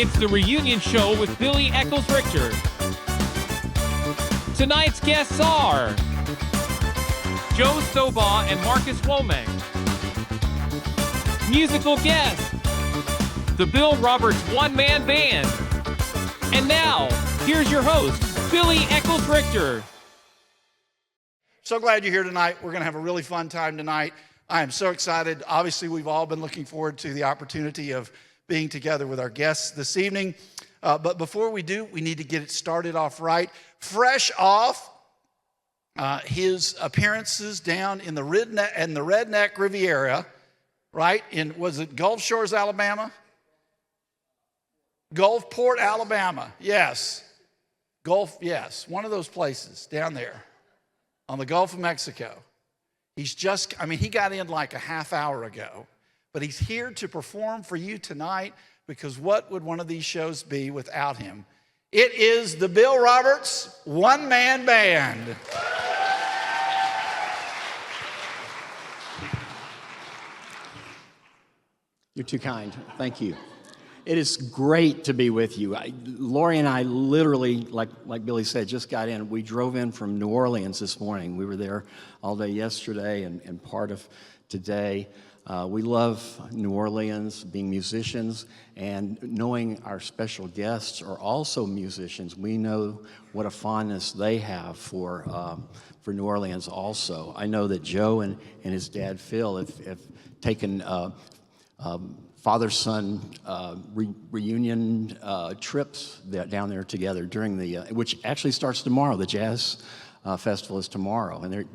It's the reunion show with Billy Eccles Richter. Tonight's guests are Joe Stobaugh and Marcus Womack. Musical guests, the Bill Roberts one-man band. And now, here's your host, Billy Eccles Richter. So glad you're here tonight. We're going to have a really fun time tonight. I am so excited. Obviously, we've all been looking forward to the opportunity of being together with our guests this evening. But before we do, we need to get it started off right. Fresh off his appearances down in the Redneck Riviera, right? Was it Gulf Shores, Alabama? Gulfport, Alabama. Yes. One of those places down there on the Gulf of Mexico. He got in like a half hour ago, but he's here to perform for you tonight, because what would one of these shows be without him? It is the Bill Roberts one-man band. You're too kind. Thank you. It is great to be with you. Lori and I literally, like Billy said, just got in. We drove in from New Orleans this morning. We were there all day yesterday and part of today. We love New Orleans, being musicians, and knowing our special guests are also musicians. We know what a fondness they have for New Orleans also. I know that Joe and his dad Phil have taken father-son reunion trips down there together during which actually starts tomorrow. The Jazz Festival is tomorrow, and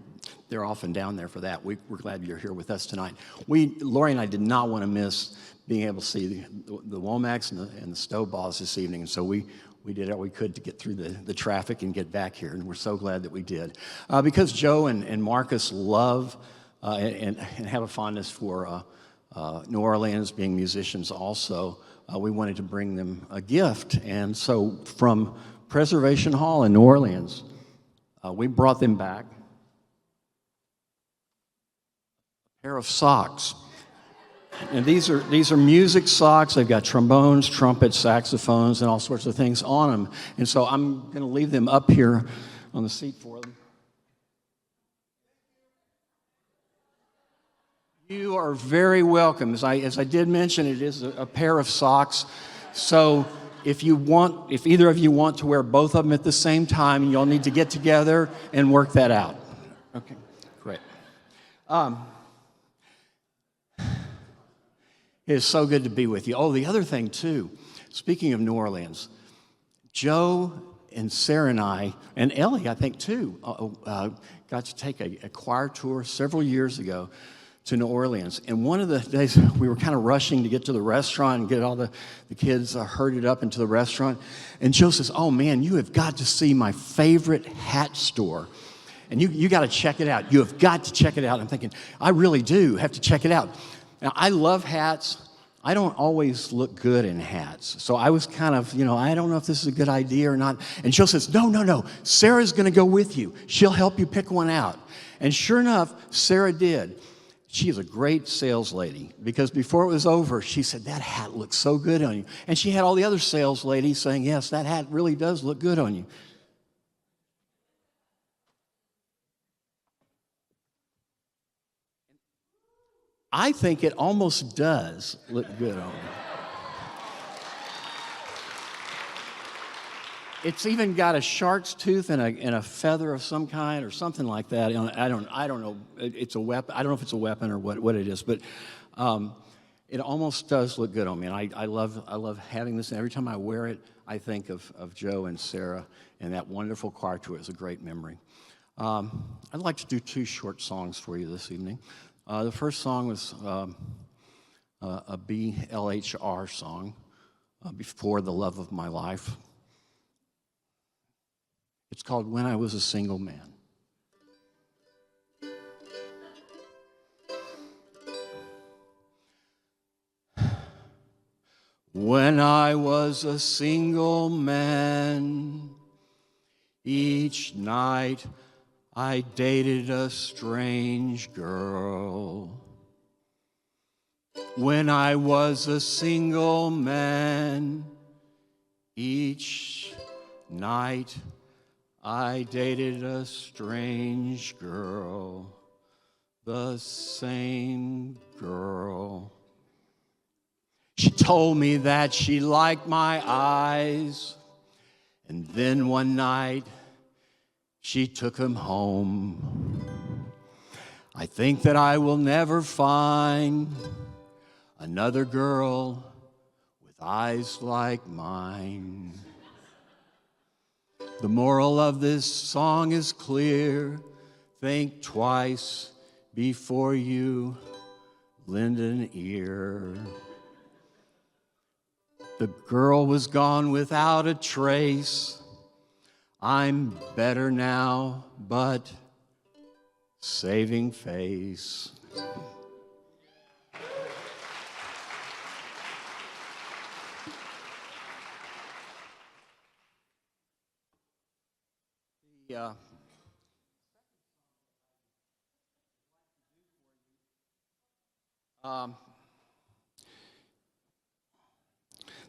they're often down there for that. We're glad you're here with us tonight. Lori and I did not want to miss being able to see the Womacks and the Stobaughs this evening, and so we did all we could to get through the traffic and get back here, and we're so glad that we did. Because Joe and Marcus love and have a fondness for New Orleans, being musicians also, we wanted to bring them a gift. And so from Preservation Hall in New Orleans, we brought them back a pair of socks. And these are music socks. They've got trombones, trumpets, saxophones, and all sorts of things on them. And so I'm going to leave them up here on the seat for them. You are very welcome. As I did mention, it is a pair of socks. So if either of you want to wear both of them at the same time, you'll need to get together and work that out. Okay, great. It is so good to be with you. Oh, the other thing too, speaking of New Orleans, Joe and Sarah and I, and Ellie, I think too, got to take a choir tour several years ago to New Orleans. And one of the days we were kind of rushing to get to the restaurant and get all the kids herded up into the restaurant. And Joe says, "Oh man, you have got to see my favorite hat store. And you got to check it out. You have got to check it out." I'm thinking, I really do have to check it out. Now, I love hats. I don't always look good in hats. So I was kind of, I don't know if this is a good idea or not. And Joe says, no, Sarah's going to go with you. She'll help you pick one out. And sure enough, Sarah did. She is a great sales lady, because before it was over, she said, "That hat looks so good on you." And she had all the other sales ladies saying, "Yes, that hat really does look good on you." I think it almost does look good on you. It's even got a shark's tooth and a feather of some kind or something like that. I don't know. It's a weapon. I don't know if it's a weapon or what it is, but it almost does look good on me. And I love having this. And every time I wear it, I think of Joe and Sarah and that wonderful choir tour. It's a great memory. I'd like to do 2 short songs for you this evening. The first song was a BLHR song, Before the Love of My Life. It's called When I Was a Single Man. When I was a single man, each night I dated a strange girl. When I was a single man, Each night I dated a strange girl, the same girl. She told me that she liked my eyes, and then one night she took him home. I think that I will never find another girl with eyes like mine. The moral of this song is clear. Think twice before you lend an ear. The girl was gone without a trace. I'm better now, but saving face.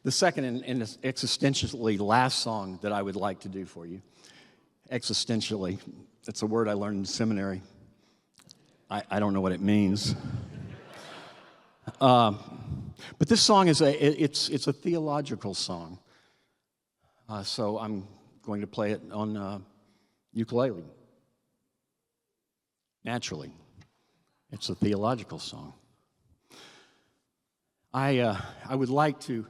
The second and existentially last song that I would like to do for you. Existentially, it's a word I learned in seminary. I don't know what it means. But this song is a theological song. So I'm going to play it on ukulele. Naturally, it's a theological song. I would like to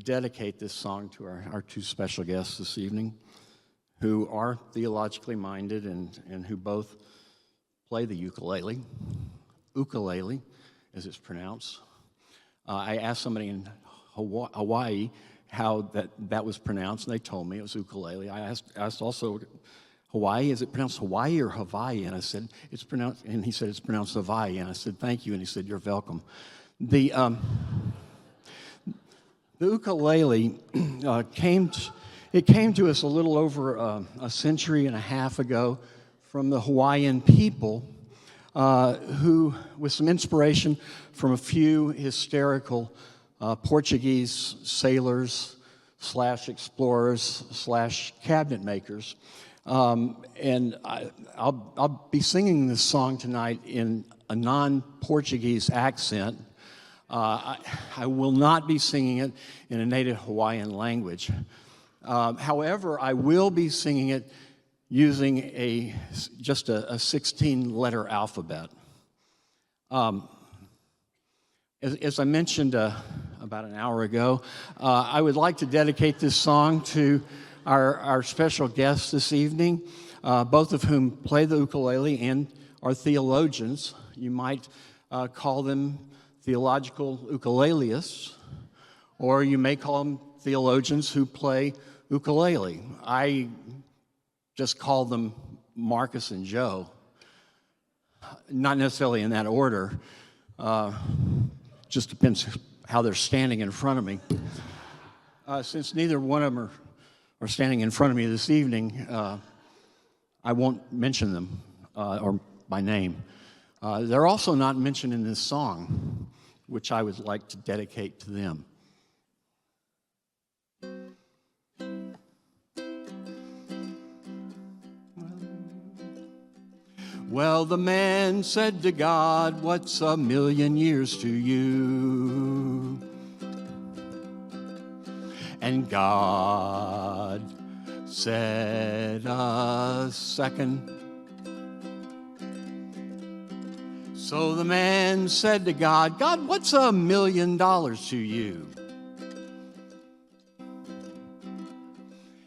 dedicate this song to our two special guests this evening, who are theologically minded and who both play the ukulele, as it's pronounced. I asked somebody in Hawaii how that was pronounced, and they told me it was ukulele. I asked also Hawaii, is it pronounced Hawaii or Hawaii? And I said, it's pronounced, and he said, it's pronounced Hawaii. And I said, thank you, and he said, you're welcome. The ukulele came to us a little over a century and a half ago from the Hawaiian people who, with some inspiration from a few hysterical Portuguese sailors / explorers / cabinet makers. And I'll be singing this song tonight in a non-Portuguese accent. I will not be singing it in a native Hawaiian language. However, I will be singing it using just a 16-letter alphabet. As I mentioned about an hour ago, I would like to dedicate this song to our special guests this evening, both of whom play the ukulele and are theologians. You might call them theological ukuleists, or you may call them theologians who play ukulele. I just call them Marcus and Joe, not necessarily in that order. Just depends how they're standing in front of me. Since neither one of them are standing in front of me this evening, I won't mention them or by name. They're also not mentioned in this song, which I would like to dedicate to them. Well, the man said to God, "What's a million years to you?" And God said, "A second." So the man said to God, "God, what's $1 million to you?"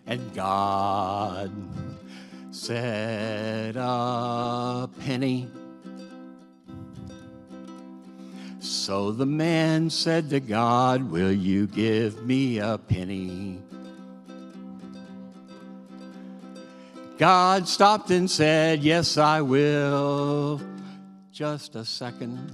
And God said, "A penny." So the man said to God, "Will you give me a penny?" God stopped and said, "Yes, I will. Just a second."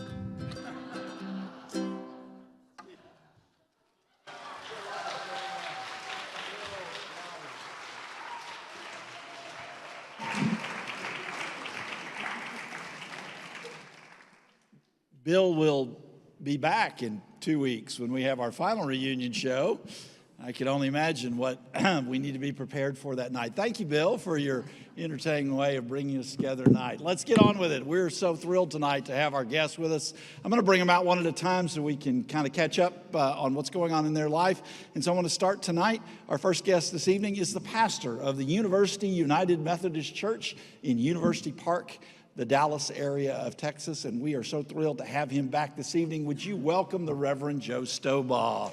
Bill will be back in 2 weeks when we have our final reunion show. I can only imagine what we need to be prepared for that night. Thank you, Bill, for your entertaining way of bringing us together tonight. Let's get on with it. We're so thrilled tonight to have our guests with us. I'm going to bring them out one at a time so we can kind of catch up on what's going on in their life. And so I want to start tonight. Our first guest this evening is the pastor of the University United Methodist Church in University Park, the Dallas area of Texas, and we are so thrilled to have him back this evening. Would you welcome the Reverend Joe Stobaugh?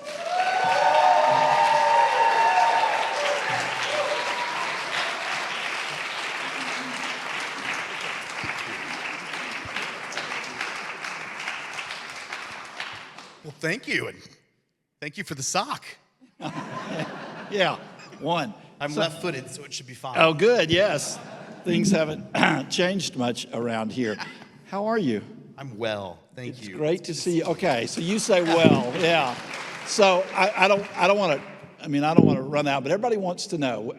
Well, thank you, and thank you for the sock. Yeah, one. I'm left-footed, so it should be fine. Oh, good, yes. Things haven't changed much around here. How are you? I'm well, thank you. It's great to see you. Okay, so you say well, yeah. So I don't want to run out, but everybody wants to know,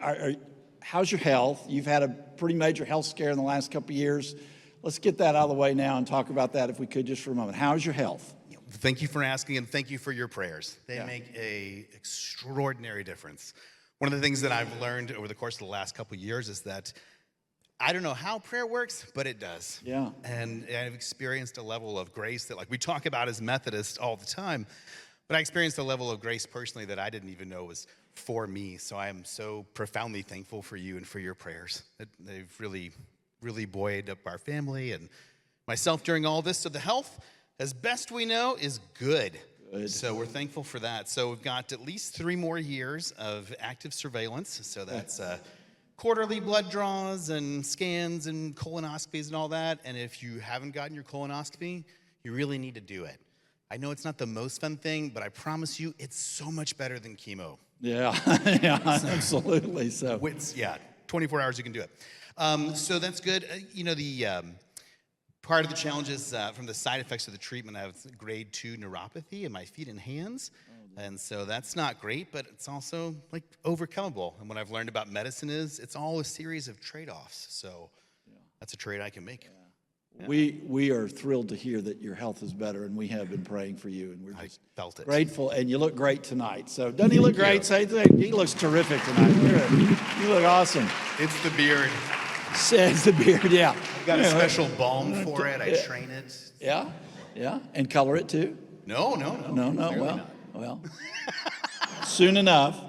how's your health? You've had a pretty major health scare in the last couple of years. Let's get that out of the way now and talk about that if we could just for a moment. How's your health? Thank you for asking, and thank you for your prayers. They make an extraordinary difference. One of the things that I've learned over the course of the last couple of years is that I don't know how prayer works, but it does. Yeah. And I've experienced a level of grace that, like we talk about as Methodists all the time, but I experienced a level of grace personally that I didn't even know was for me. So I am so profoundly thankful for you and for your prayers. They've really, really buoyed up our family and myself during all this. So the health, as best we know, is good. So we're thankful for that. So we've got at least 3 more years of active surveillance. So that's quarterly blood draws and scans and colonoscopies and all that. And if you haven't gotten your colonoscopy, you really need to do it. I know it's not the most fun thing, but I promise you it's so much better than chemo. Yeah, yeah, absolutely. So, 24 hours you can do it. So that's good. Part of the challenge is from the side effects of the treatment, I have grade 2 neuropathy in my feet and hands. And so that's not great, but it's also like overcomable. And what I've learned about medicine is it's all a series of trade-offs. So that's a trade I can make. Yeah. We are thrilled to hear that your health is better, and we have been praying for you, and we're just felt it. Grateful. And you look great tonight. So doesn't he look great? Say he looks terrific tonight. You look awesome. It's the beard. Says the beard, yeah. I've got a special balm for it. I train it. Yeah, and color it too. No. Well, soon enough.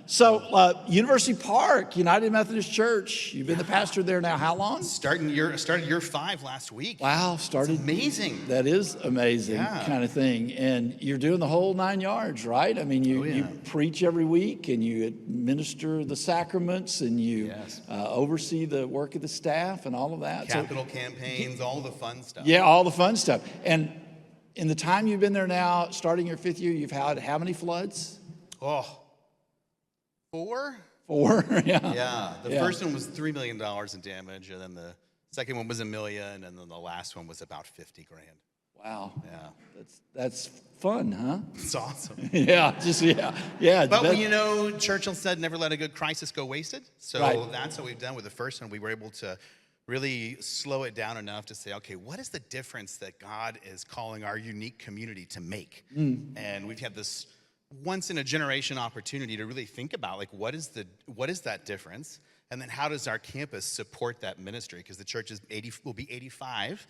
So, University Park, United Methodist Church. You've been the pastor there now how long? Started year 5 last week. Wow, started. It's amazing. That is amazing kind of thing. And you're doing the whole 9 yards, right? I mean, you preach every week, and you administer the sacraments, and you oversee the work of the staff and all of that. Capital campaigns, all the fun stuff. Yeah, all the fun stuff. And in the time you've been there now, starting your 5th year, you've had how many floods? 4? 4, yeah. Yeah, the first one was $3 million in damage, and then the second one was $1 million, and then the last one was about $50,000. Wow. Yeah. That's fun, huh? It's awesome. Yeah. But Churchill said, never let a good crisis go wasted. So that's what we've done with the first one. We were able to really slow it down enough to say, okay, what is the difference that God is calling our unique community to make? And we've had this once in a generation opportunity to really think about, like, what is that difference, and then how does our campus support that ministry? Because the church will be 85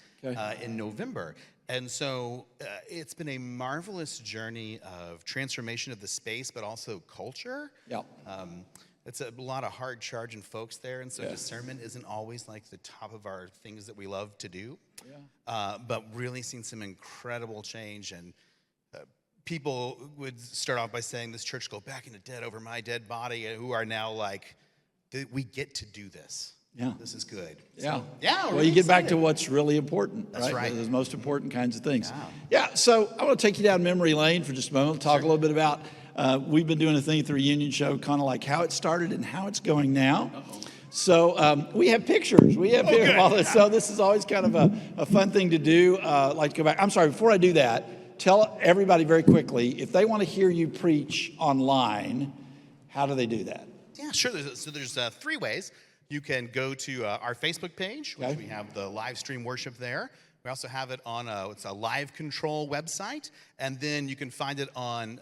in November, and so it's been a marvelous journey of transformation of the space, but also culture. Yeah. It's a lot of hard charging folks there, and so discernment isn't always like the top of our things that we love to do. But really seen some incredible change, and people would start off by saying, this church go back in the dead over my dead body, who are now like, we get to do this. Yeah. This is good. Yeah. So, yeah. Well, you get back to what's really important. That's right. Those most important kinds of things. Yeah. So I want to take you down memory lane for just a moment, talk a little bit about, we've been doing a thing at the reunion show, kind of like how it started and how it's going now. So we have pictures. Pictures of all this. So this is always kind of a fun thing to do. Like to go back. I'm sorry, before I do that, tell everybody very quickly, if they want to hear you preach online, how do they do that? Yeah, sure. There's 3 ways. You can go to our Facebook page, which we have the live stream worship there. We also have it on it's a Live Control website, and then you can find it on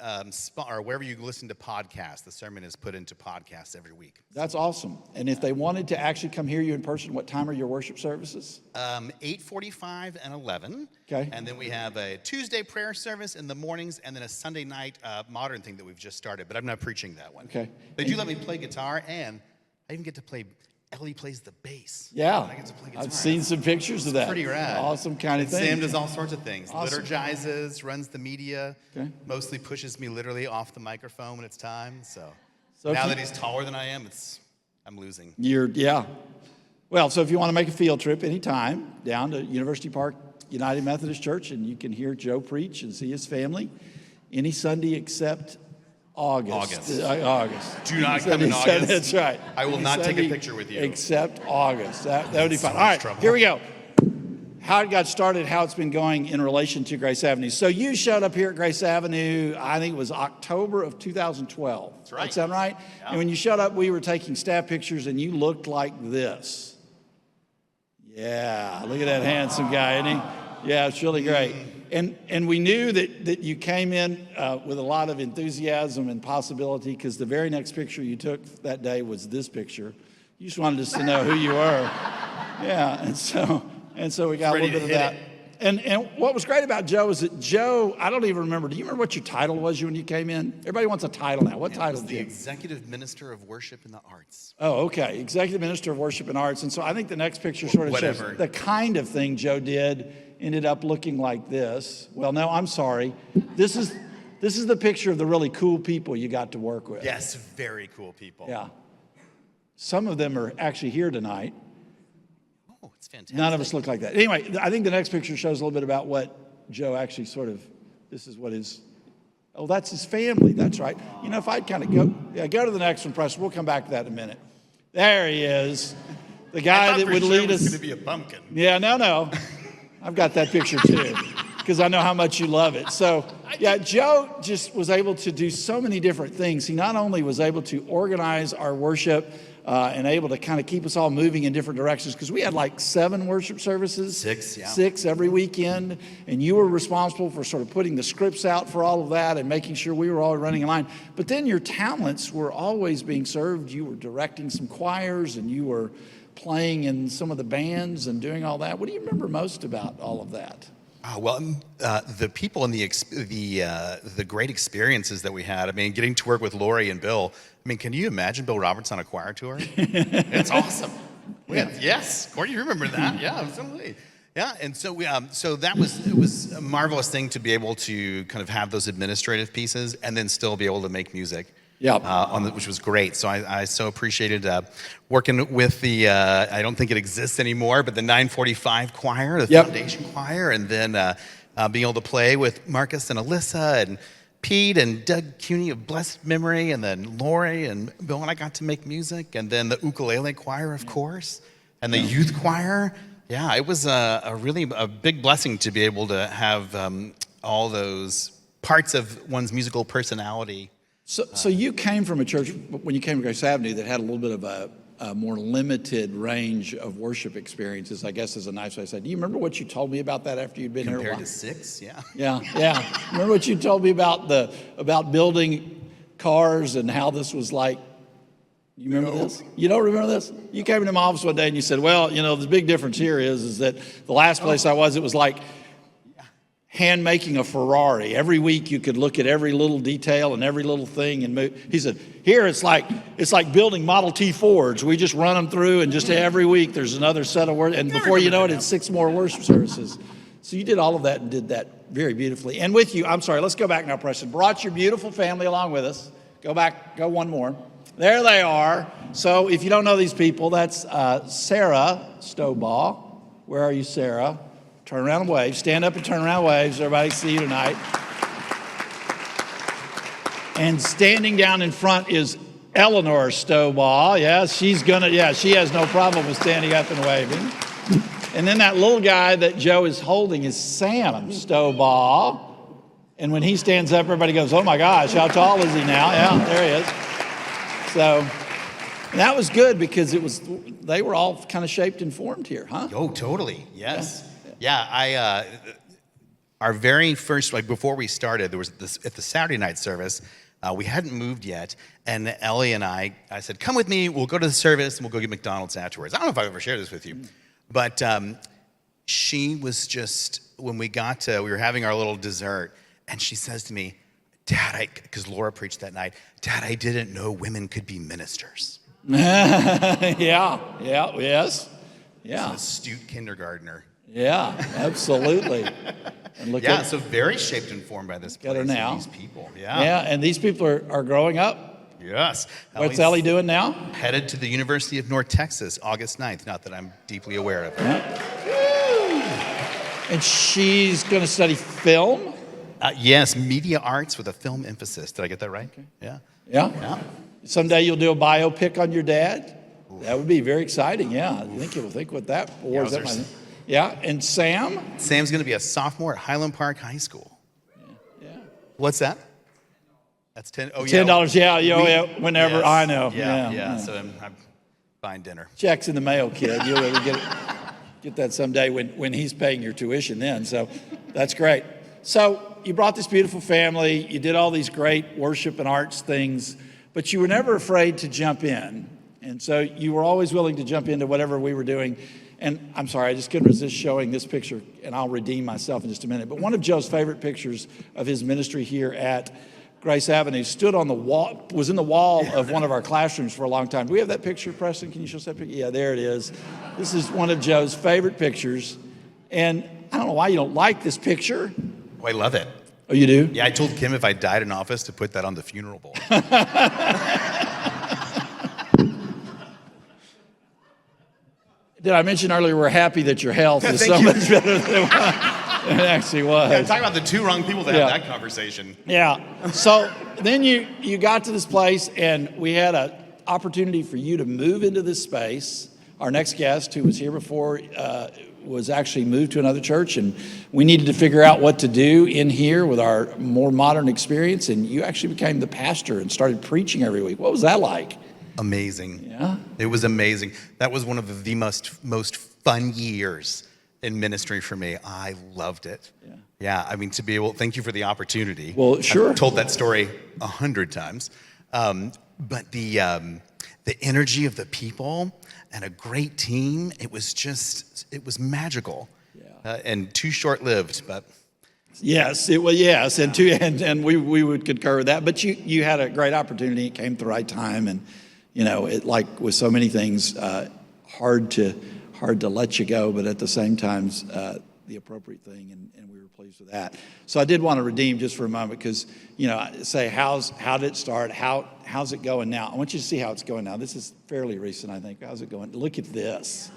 or wherever you listen to podcasts. The sermon is put into podcasts every week. That's awesome. And if they wanted to actually come hear you in person, what time are your worship services? 8:45 and 11. Okay. And then we have a Tuesday prayer service in the mornings, and then a Sunday night modern thing that we've just started. But I'm not preaching that one. Okay. They do let me play guitar, and I even get to play. Ellie plays the bass. Yeah, I get to play guitar. I've seen some pictures of that. Pretty rad. Awesome kind of And thing. Sam does all sorts of things. Awesome. Liturgizes, runs the media. Okay. Mostly pushes me literally off the microphone when it's time. So So now if that he's taller than I am, I'm losing. yeah. Well, so if you want to make a field trip anytime down to University Park United Methodist Church, and you can hear Joe preach and see his family any Sunday except August. August. Do not come in August. That's right. I will not take a picture with you. Except August. That would be fun. So All much right, trouble. here we go. How it got started, how it's been going in relation to Grace Avenue. So you showed up here at Grace Avenue, I think it was October of 2012. That's right. That sound right? Yeah. And when you showed up, we were taking staff pictures, and you looked like this. Yeah, look at that handsome guy, isn't he? Yeah, it's really great. And we knew that you came in with a lot of enthusiasm and possibility, because the very next picture you took that day was this picture. You just wanted us to know who you were. Yeah, and so we got a Ready little bit to of that. hit And what was great about Joe is that Joe, I don't even remember, do you remember what your title was when you came in? Everybody wants a title now. What title did The you? Executive Minister of Worship in the Arts. Oh, okay. Executive Minister of Worship and Arts. And so I think the next picture sort of Whatever. shows the kind of thing Joe did ended up looking like this. Well, no, I'm sorry. This is the picture of the really cool people you got to work with. Yes, very cool people. Yeah. Some of them are actually here tonight. Oh, it's fantastic. None of us look like that. Anyway, I think the next picture shows a little bit about what Joe actually this is what his, that's his family. That's right. You know, if I'd kind of go to the next one, Preston. We'll come back to that in a minute. There he is. The guy that would lead us. It's going to be a pumpkin. Yeah, no. I've got that picture too, because I know how much you love it. So, yeah, Joe just was able to do so many different things. He not only was able to organize our worship and able to kind of keep us all moving in different directions, because we had like 7 worship services. 6, yeah. 6 every weekend. And you were responsible for sort of putting the scripts out for all of that and making sure we were all running in line. But then your talents were always being served. You were directing some choirs, and you were playing in some of the bands and doing all that. What do you remember most about all of that? The people and the great experiences that we had. I mean, getting to work with Lori and Bill. I mean, can you imagine Bill Roberts on a choir tour? It's awesome. Yes, Courtney, you remember that? Yeah, absolutely. Yeah, and so it was a marvelous thing to be able to kind of have those administrative pieces and then still be able to make music. Yeah. Which was great. So I so appreciated working with the, I don't think it exists anymore, but the 945 choir, the Foundation Choir, and then being able to play with Marcus and Alyssa and Pete and Doug Cuney of blessed memory, and then Lori and Bill and I got to make music, and then the ukulele choir, of course, and the youth choir. Yeah, it was a really big blessing to be able to have all those parts of one's musical personality. So you came from a church, when you came to Grace Avenue, that had a little bit of a more limited range of worship experiences, I guess is a nice way to say it. Do you remember what you told me about that after you'd been here a while? Compared to 6, yeah. Yeah. Remember what you told me about building cars and how this was like? You remember this? You don't remember this? You came into my office one day and you said, well, you know, the big difference here is that the last place I was, it was like hand making a Ferrari. Every week you could look at every little detail and every little thing and move. He said, here it's like building Model T Fords. We just run them through, and just every week there's another set of words. And before you know it, it's 6 more worship services. So you did all of that and did that very beautifully. And with you, I'm sorry, let's go back now, Preston. Brought your beautiful family along with us. Go back, go one more. There they are. So if you don't know these people, that's Sarah Stobaugh. Where are you, Sarah? Turn around and wave. Stand up and turn around and wave so everybody see you tonight. And standing down in front is Eleanor Stobaugh. She has no problem with standing up and waving. And then that little guy that Joe is holding is Sam Stobaugh. And when he stands up, everybody goes, oh my gosh, how tall is he now? Yeah, there he is. So that was good because they were all kind of shaped and formed here, huh? Oh, totally. Yes. Yeah. Yeah, our very first, like before we started, there was this at the Saturday night service. We hadn't moved yet, and Ellie and I said, "Come with me. We'll go to the service and we'll go get McDonald's afterwards." I don't know if I've ever shared this with you, but she was just when we got to, we were having our little dessert, and she says to me, "Dad, because Laura preached that night, Dad, I didn't know women could be ministers." Yes. An astute kindergartner. Yeah, absolutely. And look at so very shaped and formed by this place her now. and these people. Yeah, and these people are growing up. Yes. What's Ellie doing now? Headed to the University of North Texas, August 9th. Not that I'm deeply aware of. Yeah. And she's going to study film? Yes, media arts with a film emphasis. Did I get that right? Okay. Yeah. Someday you'll do a biopic on your dad? Ooh. That would be very exciting, yeah. I think you'll think what that was. Yeah, and Sam? Sam's going to be a sophomore at Highland Park High School. Yeah. What's that? That's $10. Oh, $10, yeah, whenever, yes. I know. Yeah. So I'm buying dinner. Check's in the mail, kid. You'll get that someday when he's paying your tuition then. So that's great. So you brought this beautiful family. You did all these great worship and arts things, but you were never afraid to jump in. And so you were always willing to jump into whatever we were doing. And I'm sorry, I just couldn't resist showing this picture, and I'll redeem myself in just a minute. But one of Joe's favorite pictures of his ministry here at Grace Avenue stood on the wall, was in the wall of one of our classrooms for a long time. Do we have that picture, Preston? Can you show us that picture? Yeah, there it is. This is one of Joe's favorite pictures. And I don't know why you don't like this picture. Oh, I love it. Oh, you do? Yeah, I told Kim if I died in office to put that on the funeral bowl. Did I mention earlier we're happy that your health is so much better than it actually was? Yeah, talk about the two wrong people to have that conversation. Yeah. So then you got to this place, and we had an opportunity for you to move into this space. Our next guest, who was here before, was actually moved to another church, and we needed to figure out what to do in here with our more modern experience, and you actually became the pastor and started preaching every week. What was that like? Amazing. Yeah. It was amazing. That was one of the most fun years in ministry for me. I loved it. Yeah. I mean, to be able, thank you for the opportunity. Well, sure. I've told that story 100 times. But the energy of the people and a great team, it was magical. Yeah. And too short-lived, but. Yes, it was. Yes, and we would concur with that. But you had a great opportunity. It came at the right time, and it, like with so many things, hard to let you go, but at the same time, the appropriate thing, and we were pleased with that. So I did want to redeem just for a moment because say how did it start? How's it going now? I want you to see how it's going now. This is fairly recent, I think. How's it going? Look at this.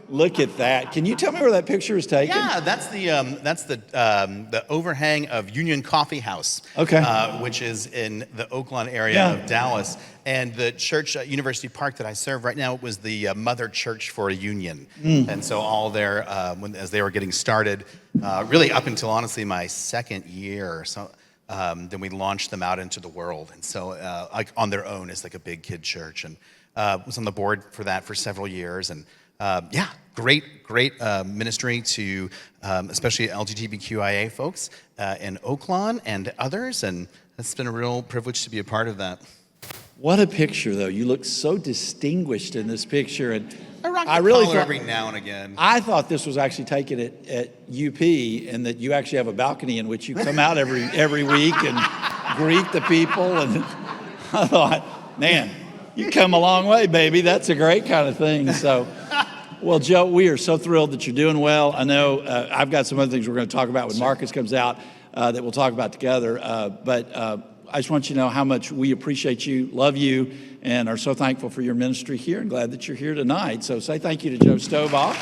Look at that. Can you tell me where that picture was taken? Yeah, that's the overhang of Union Coffee House, okay, which is in the Oaklawn area of Dallas. And the church at University Park that I serve right now was the mother church for a union. And so all there, as they were getting started, really up until honestly my second year or so, then we launched them out into the world. And so like on their own as like a big kid church, and was on the board for that for several years. And great ministry to especially LGBTQIA folks in Oaklawn and others, and it's been a real privilege to be a part of that. What a picture, though. You look so distinguished in this picture, and I really thought every now and again. I thought this was actually taken at UP, and that you actually have a balcony in which you come out every week and greet the people, and I thought, man, you come a long way, baby. That's a great kind of thing. So, well, Joe, we are so thrilled that you're doing well. I know I've got some other things we're going to talk about when Marcus comes out that we'll talk about together. But I just want you to know how much we appreciate you, love you, and are so thankful for your ministry here, and glad that you're here tonight. So say thank you to Joe Stobaugh.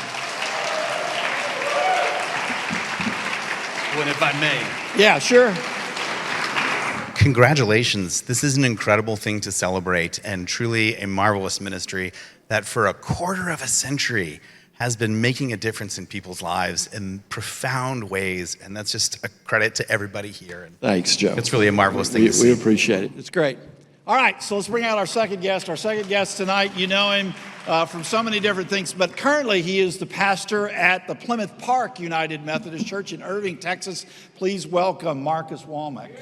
Well, if I may. Yeah, sure. Congratulations. This is an incredible thing to celebrate, and truly a marvelous ministry that for a quarter of a century has been making a difference in people's lives in profound ways, and that's just a credit to everybody here. And thanks, Joe. It's really a marvelous thing to see. We appreciate it. It's great. All right, so let's bring out our second guest. Our second guest tonight, you know him from so many different things, but currently he is the pastor at the Plymouth Park United Methodist Church in Irving, Texas. Please welcome Marcus Womack.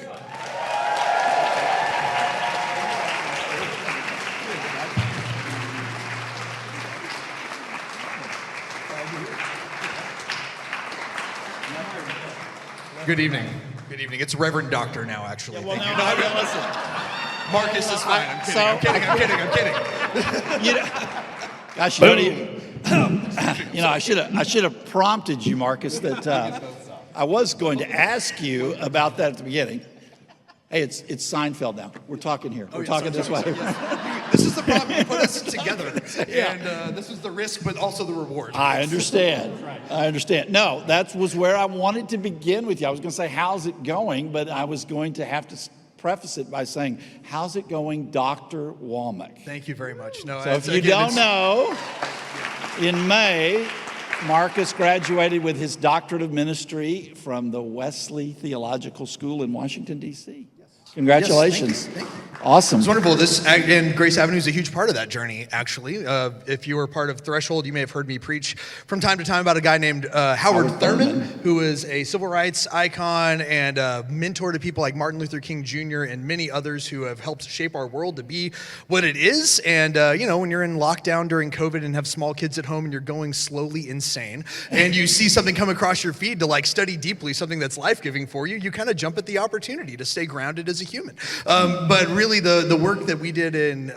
Good evening. Good evening. It's Reverend Doctor now, actually. Yeah, well, Thank no, you. listen. Marcus is fine. I'm kidding. You know, gosh, you know, I should have prompted you, Marcus, that I was going to ask you about that at the beginning. Hey, it's Seinfeld now. We're talking here. We're talking this way. This is the problem. You put us together. And this is the risk, but also the reward. I understand. I understand. No, that was where I wanted to begin with you. I was going to say, how's it going? But I was going to have to preface it by saying, how's it going, Dr. Womack? Thank you very much. No, So if you don't know, in May, Marcus graduated with his doctorate of ministry from the Wesley Theological School in Washington, D.C. Congratulations. Yes, thank you. Awesome. It's wonderful. And Grace Avenue is a huge part of that journey, actually. If you were part of Threshold, you may have heard me preach from time to time about a guy named Howard Thurman, who is a civil rights icon and a mentor to people like Martin Luther King Jr. and many others who have helped shape our world to be what it is. And, you know, when you're in lockdown during COVID and have small kids at home and you're going slowly insane and you see something come across your feed to like study deeply, something that's life-giving for you, you kind of jump at the opportunity to stay grounded as a human. But really, the work that we did in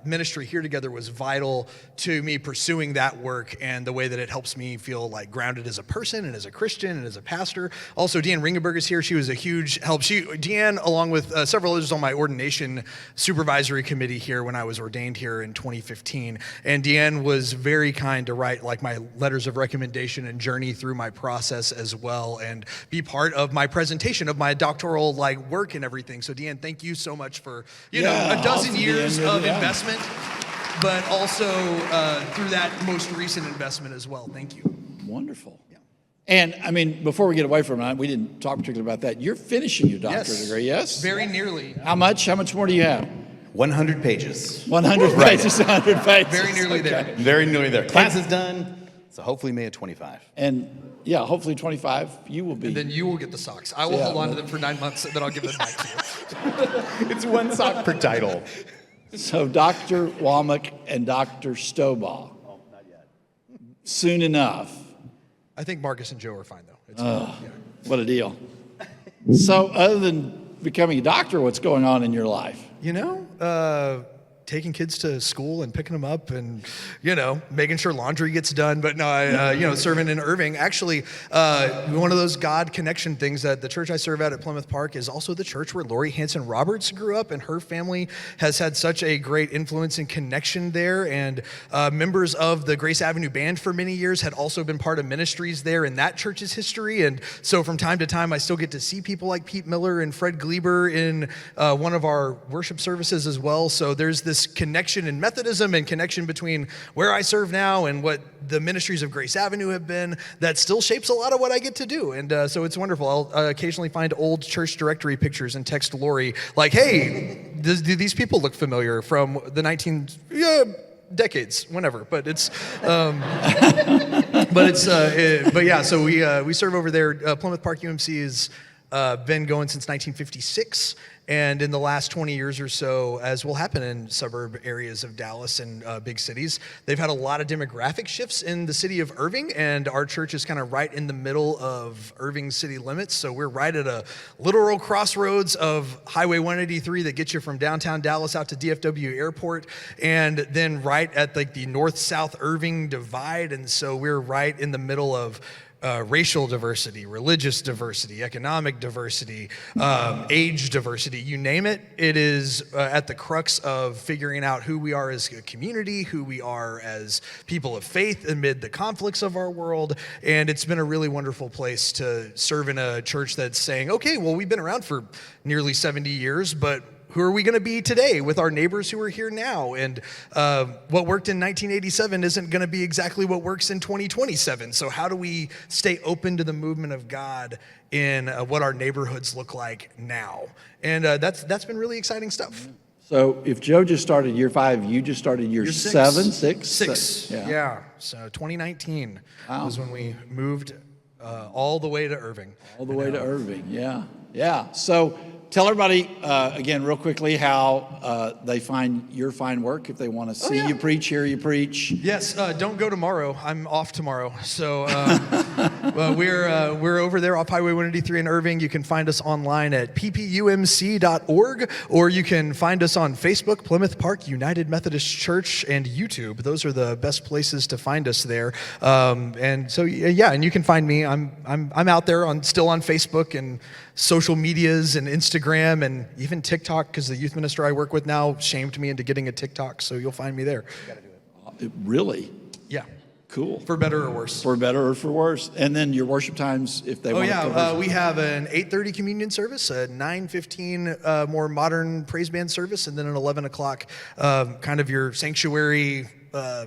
ministry here together was vital to me pursuing that work and the way that it helps me feel like grounded as a person and as a Christian and as a pastor. Also, Deanne Ringenberg is here. She was a huge help. Deanne, along with several others on my ordination supervisory committee here when I was ordained here in 2015. And Deanne was very kind to write like my letters of recommendation and journey through my process as well and be part of my presentation of my doctoral like work and everything. So Deanne, thank you so much for, you know, a dozen years of investment, but also through that most recent investment as well. Thank you. Wonderful. Yeah. And I mean, before we get away from it, we didn't talk particularly about that. You're finishing your doctorate degree, yes? Very nearly. How much? How much more do you have? 100 pages. 100 pages, 100 pages. Very nearly there. Very nearly there. Class is done, so hopefully May of 25. And yeah, hopefully 25, you will be. And then you will get the socks. I will hold on to them for 9 months, and then I'll give them back to you. It's one sock per title. So Dr. Womack and Dr. Stobaugh. Oh, not yet. Soon enough. I think Marcus and Joe are fine, though. It's fine. Yeah. What a deal. So other than becoming a doctor, what's going on in your life? You know, taking kids to school and picking them up and, you know, making sure laundry gets done. But no, you know, serving in Irving. Actually, one of those God connection things that the church I serve at Plymouth Park is also the church where Lori Hanson Roberts grew up, and her family has had such a great influence and connection there. And members of the Grace Avenue Band for many years had also been part of ministries there in that church's history. And so from time to time, I still get to see people like Pete Miller and Fred Gleber in one of our worship services as well. So there's this connection in Methodism and connection between where I serve now and what the ministries of Grace Avenue have been that still shapes a lot of what I get to do. And so it's wonderful. I'll occasionally find old church directory pictures and text Lori like, hey, do these people look familiar from the decades, whenever, but it's, but yeah, so we serve over there. Plymouth Park UMC has been going since 1956. And in the last 20 years or so, as will happen in suburb areas of Dallas and big cities, they've had a lot of demographic shifts in the city of Irving, and our church is kind of right in the middle of Irving city limits. So we're right at a literal crossroads of Highway 183 that gets you from downtown Dallas out to DFW Airport, and then right at like the north-south Irving divide. And so we're right in the middle of racial diversity, religious diversity, economic diversity, age diversity, you name it. It is at the crux of figuring out who we are as a community, who we are as people of faith amid the conflicts of our world. And it's been a really wonderful place to serve in a church that's saying, okay, well, we've been around for nearly 70 years, but who are we going to be today with our neighbors who are here now? And what worked in 1987 isn't going to be exactly what works in 2027. So how do we stay open to the movement of God in what our neighborhoods look like now? And that's been really exciting stuff. So if Joe just started year 5, you just started year 7, 6? 6. Yeah. So 2019 was when we moved all the way to Irving. All the way to Irving, yeah. Yeah. So tell everybody, again, real quickly, how they find your fine work if they want to see you preach, hear you preach. Yes, don't go tomorrow. I'm off tomorrow. So we're over there off Highway 183 in Irving. You can find us online at ppumc.org, or you can find us on Facebook, Plymouth Park United Methodist Church, and YouTube. Those are the best places to find us there. And so, yeah, and you can find me. I'm out there still on Facebook and social medias and Instagram and even TikTok, because the youth minister I work with now shamed me into getting a TikTok, so you'll find me there. You gotta do it. Really? Yeah. Cool. For better or worse. For better or for worse. And then your worship times, if they want to. We have an 8:30 communion service, a 9:15 more modern praise band service, and then an 11 o'clock kind of your sanctuary. I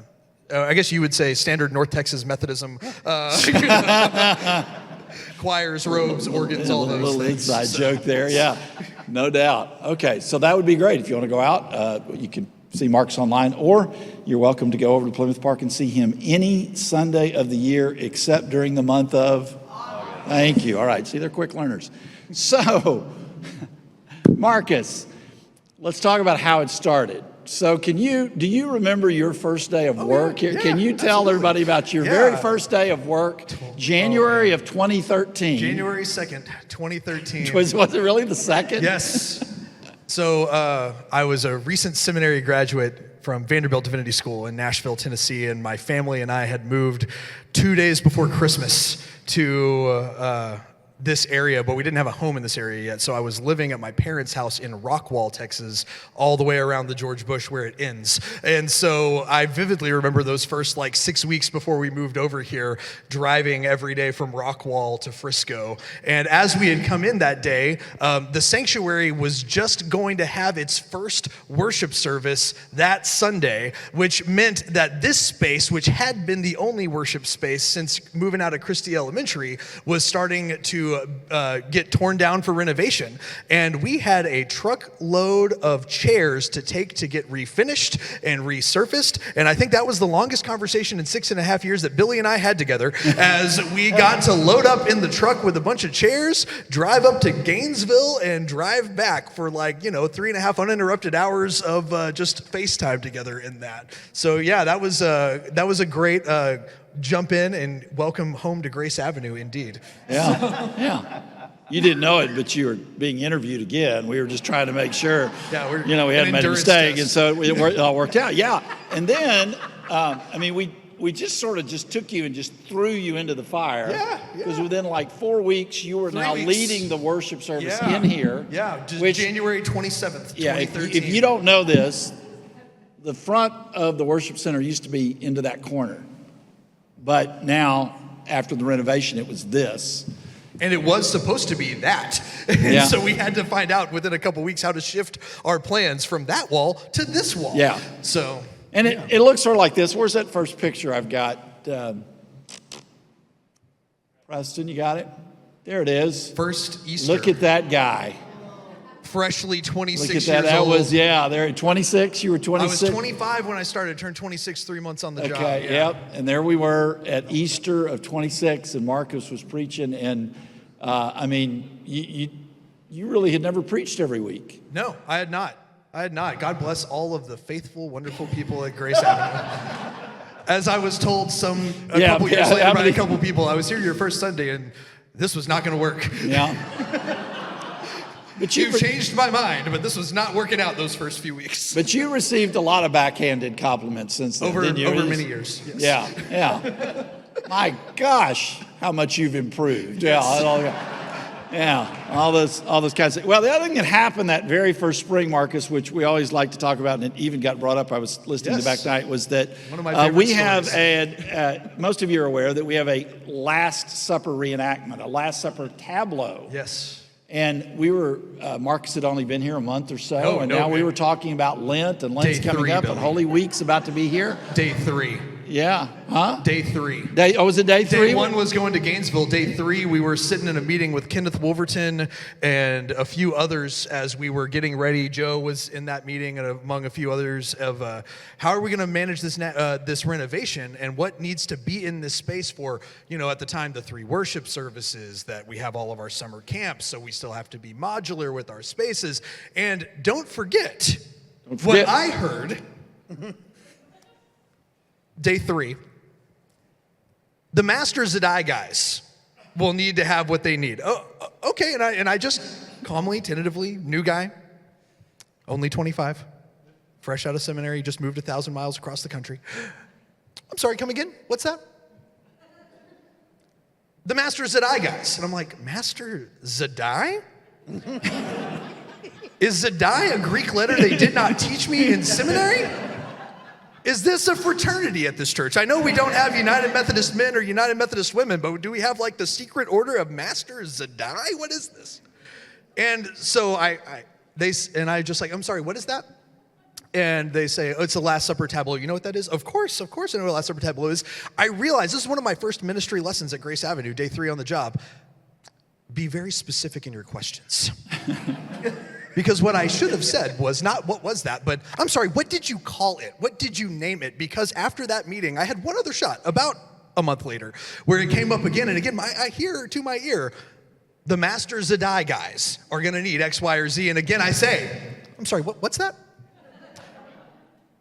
guess you would say standard North Texas Methodism. Choirs, robes, organs, all those little things. inside joke there, yeah, no doubt. Okay, so that would be great if you want to go out. You can see Marcus online, or you're welcome to go over to Plymouth Park and see him any Sunday of the year except during the month of August. Thank you. All right, see, they're quick learners. So, Marcus, let's talk about how it started. So do you remember your first day of work? Yeah, Can you tell everybody about your very first day of work, January of 2013? January 2nd, 2013. Was it really the 2nd? Yes. So I was a recent seminary graduate from Vanderbilt Divinity School in Nashville, Tennessee, and my family and I had moved 2 days before Christmas to this area, but we didn't have a home in this area yet. So I was living at my parents' house in Rockwall, Texas, all the way around the George Bush where it ends. And so I vividly remember those first 6 weeks before we moved over here, driving every day from Rockwall to Frisco. And as we had come in that day, the sanctuary was just going to have its first worship service that Sunday, which meant that this space, which had been the only worship space since moving out of Christie Elementary, was starting to get torn down for renovation. And we had a truckload of chairs to take to get refinished and resurfaced. And I think that was the longest conversation in 6.5 years that Billy and I had together, as we got to load up in the truck with a bunch of chairs, drive up to Gainesville, and drive back for 3.5 uninterrupted hours of just FaceTime together in that. So yeah, that was a great jump in and welcome home to Grace Avenue, indeed. Yeah. You didn't know it, but you were being interviewed again. We were just trying to make sure, we hadn't made a mistake, and so it all worked out. Yeah, and then, we just sort of just took you and just threw you into the fire. Yeah. Because within 4 weeks, you were now leading the worship service in here. Yeah, January 27th, 2013. If you don't know this, the front of the worship center used to be into that corner. But now, after the renovation, it was this. And it was supposed to be that. And so we had to find out within a couple weeks how to shift our plans from that wall to this wall. Yeah. So. And it looks sort of like this. Where's that first picture I've got? Preston, you got it? There it is. First Easter. Look at that guy. Freshly 26 years old. That was, there, 26, you were 26? I was 25 when I started, turned 26 3 months on the job. Okay, yep, and there we were at Easter of 26, and Marcus was preaching, and you really had never preached every week. No, I had not. God bless all of the faithful, wonderful people at Grace Avenue. As I was told a couple years later by a couple people, I was here your first Sunday, and this was not going to work. Yeah. But you've changed my mind, but this was not working out those first few weeks. But you received a lot of backhanded compliments since then, over didn't you? Many years. Yes. Yeah. My gosh, how much you've improved. Yes. All those kinds of. Well, the other thing that happened that very first spring, Marcus, which we always like to talk about, and it even got brought up. I was listening to the back night. Was that one of my favorite stories. Most of you are aware that we have a Last Supper reenactment, a Last Supper tableau. Yes. And we were, Marcus had only been here a month or so, we were talking about Lent, and Lent's coming up, and Holy Week's about to be here. Day 3. Yeah. Huh? Day 3. Was it day 3? Day 1 was going to Gainesville. Day 3, we were sitting in a meeting with Kenneth Wolverton and a few others as we were getting ready. Joe was in that meeting, and among a few others, of how are we going to manage this renovation and what needs to be in this space for, at the time, the 3 worship services, that we have all of our summer camps, so we still have to be modular with our spaces. And don't forget what I heard. Day 3, the Master Zadai guys will need to have what they need. Oh, okay, and I just calmly, tentatively, new guy, only 25, fresh out of seminary, just moved 1,000 miles across the country. I'm sorry, come again? What's that? The Master Zadai guys. And I'm like, Master Zadai? Is Zadai a Greek letter they did not teach me in seminary? Is this a fraternity at this church? I know we don't have United Methodist men or United Methodist women, but do we have like the secret order of Master Zadai? What is this? And so I just like, I'm sorry, what is that? And they say, oh, it's the Last Supper tableau. You know what that is? Of course I know what the Last Supper tableau is. I realized this is one of my first ministry lessons at Grace Avenue, day 3 on the job. Be very specific in your questions. Because what I should have said was not, what was that? But I'm sorry, what did you call it? What did you name it? Because after that meeting, I had one other shot about a month later where it came up again and again. I hear to my ear, the Master Zadai guys are going to need X, Y, or Z. And again, I say, I'm sorry, what's that?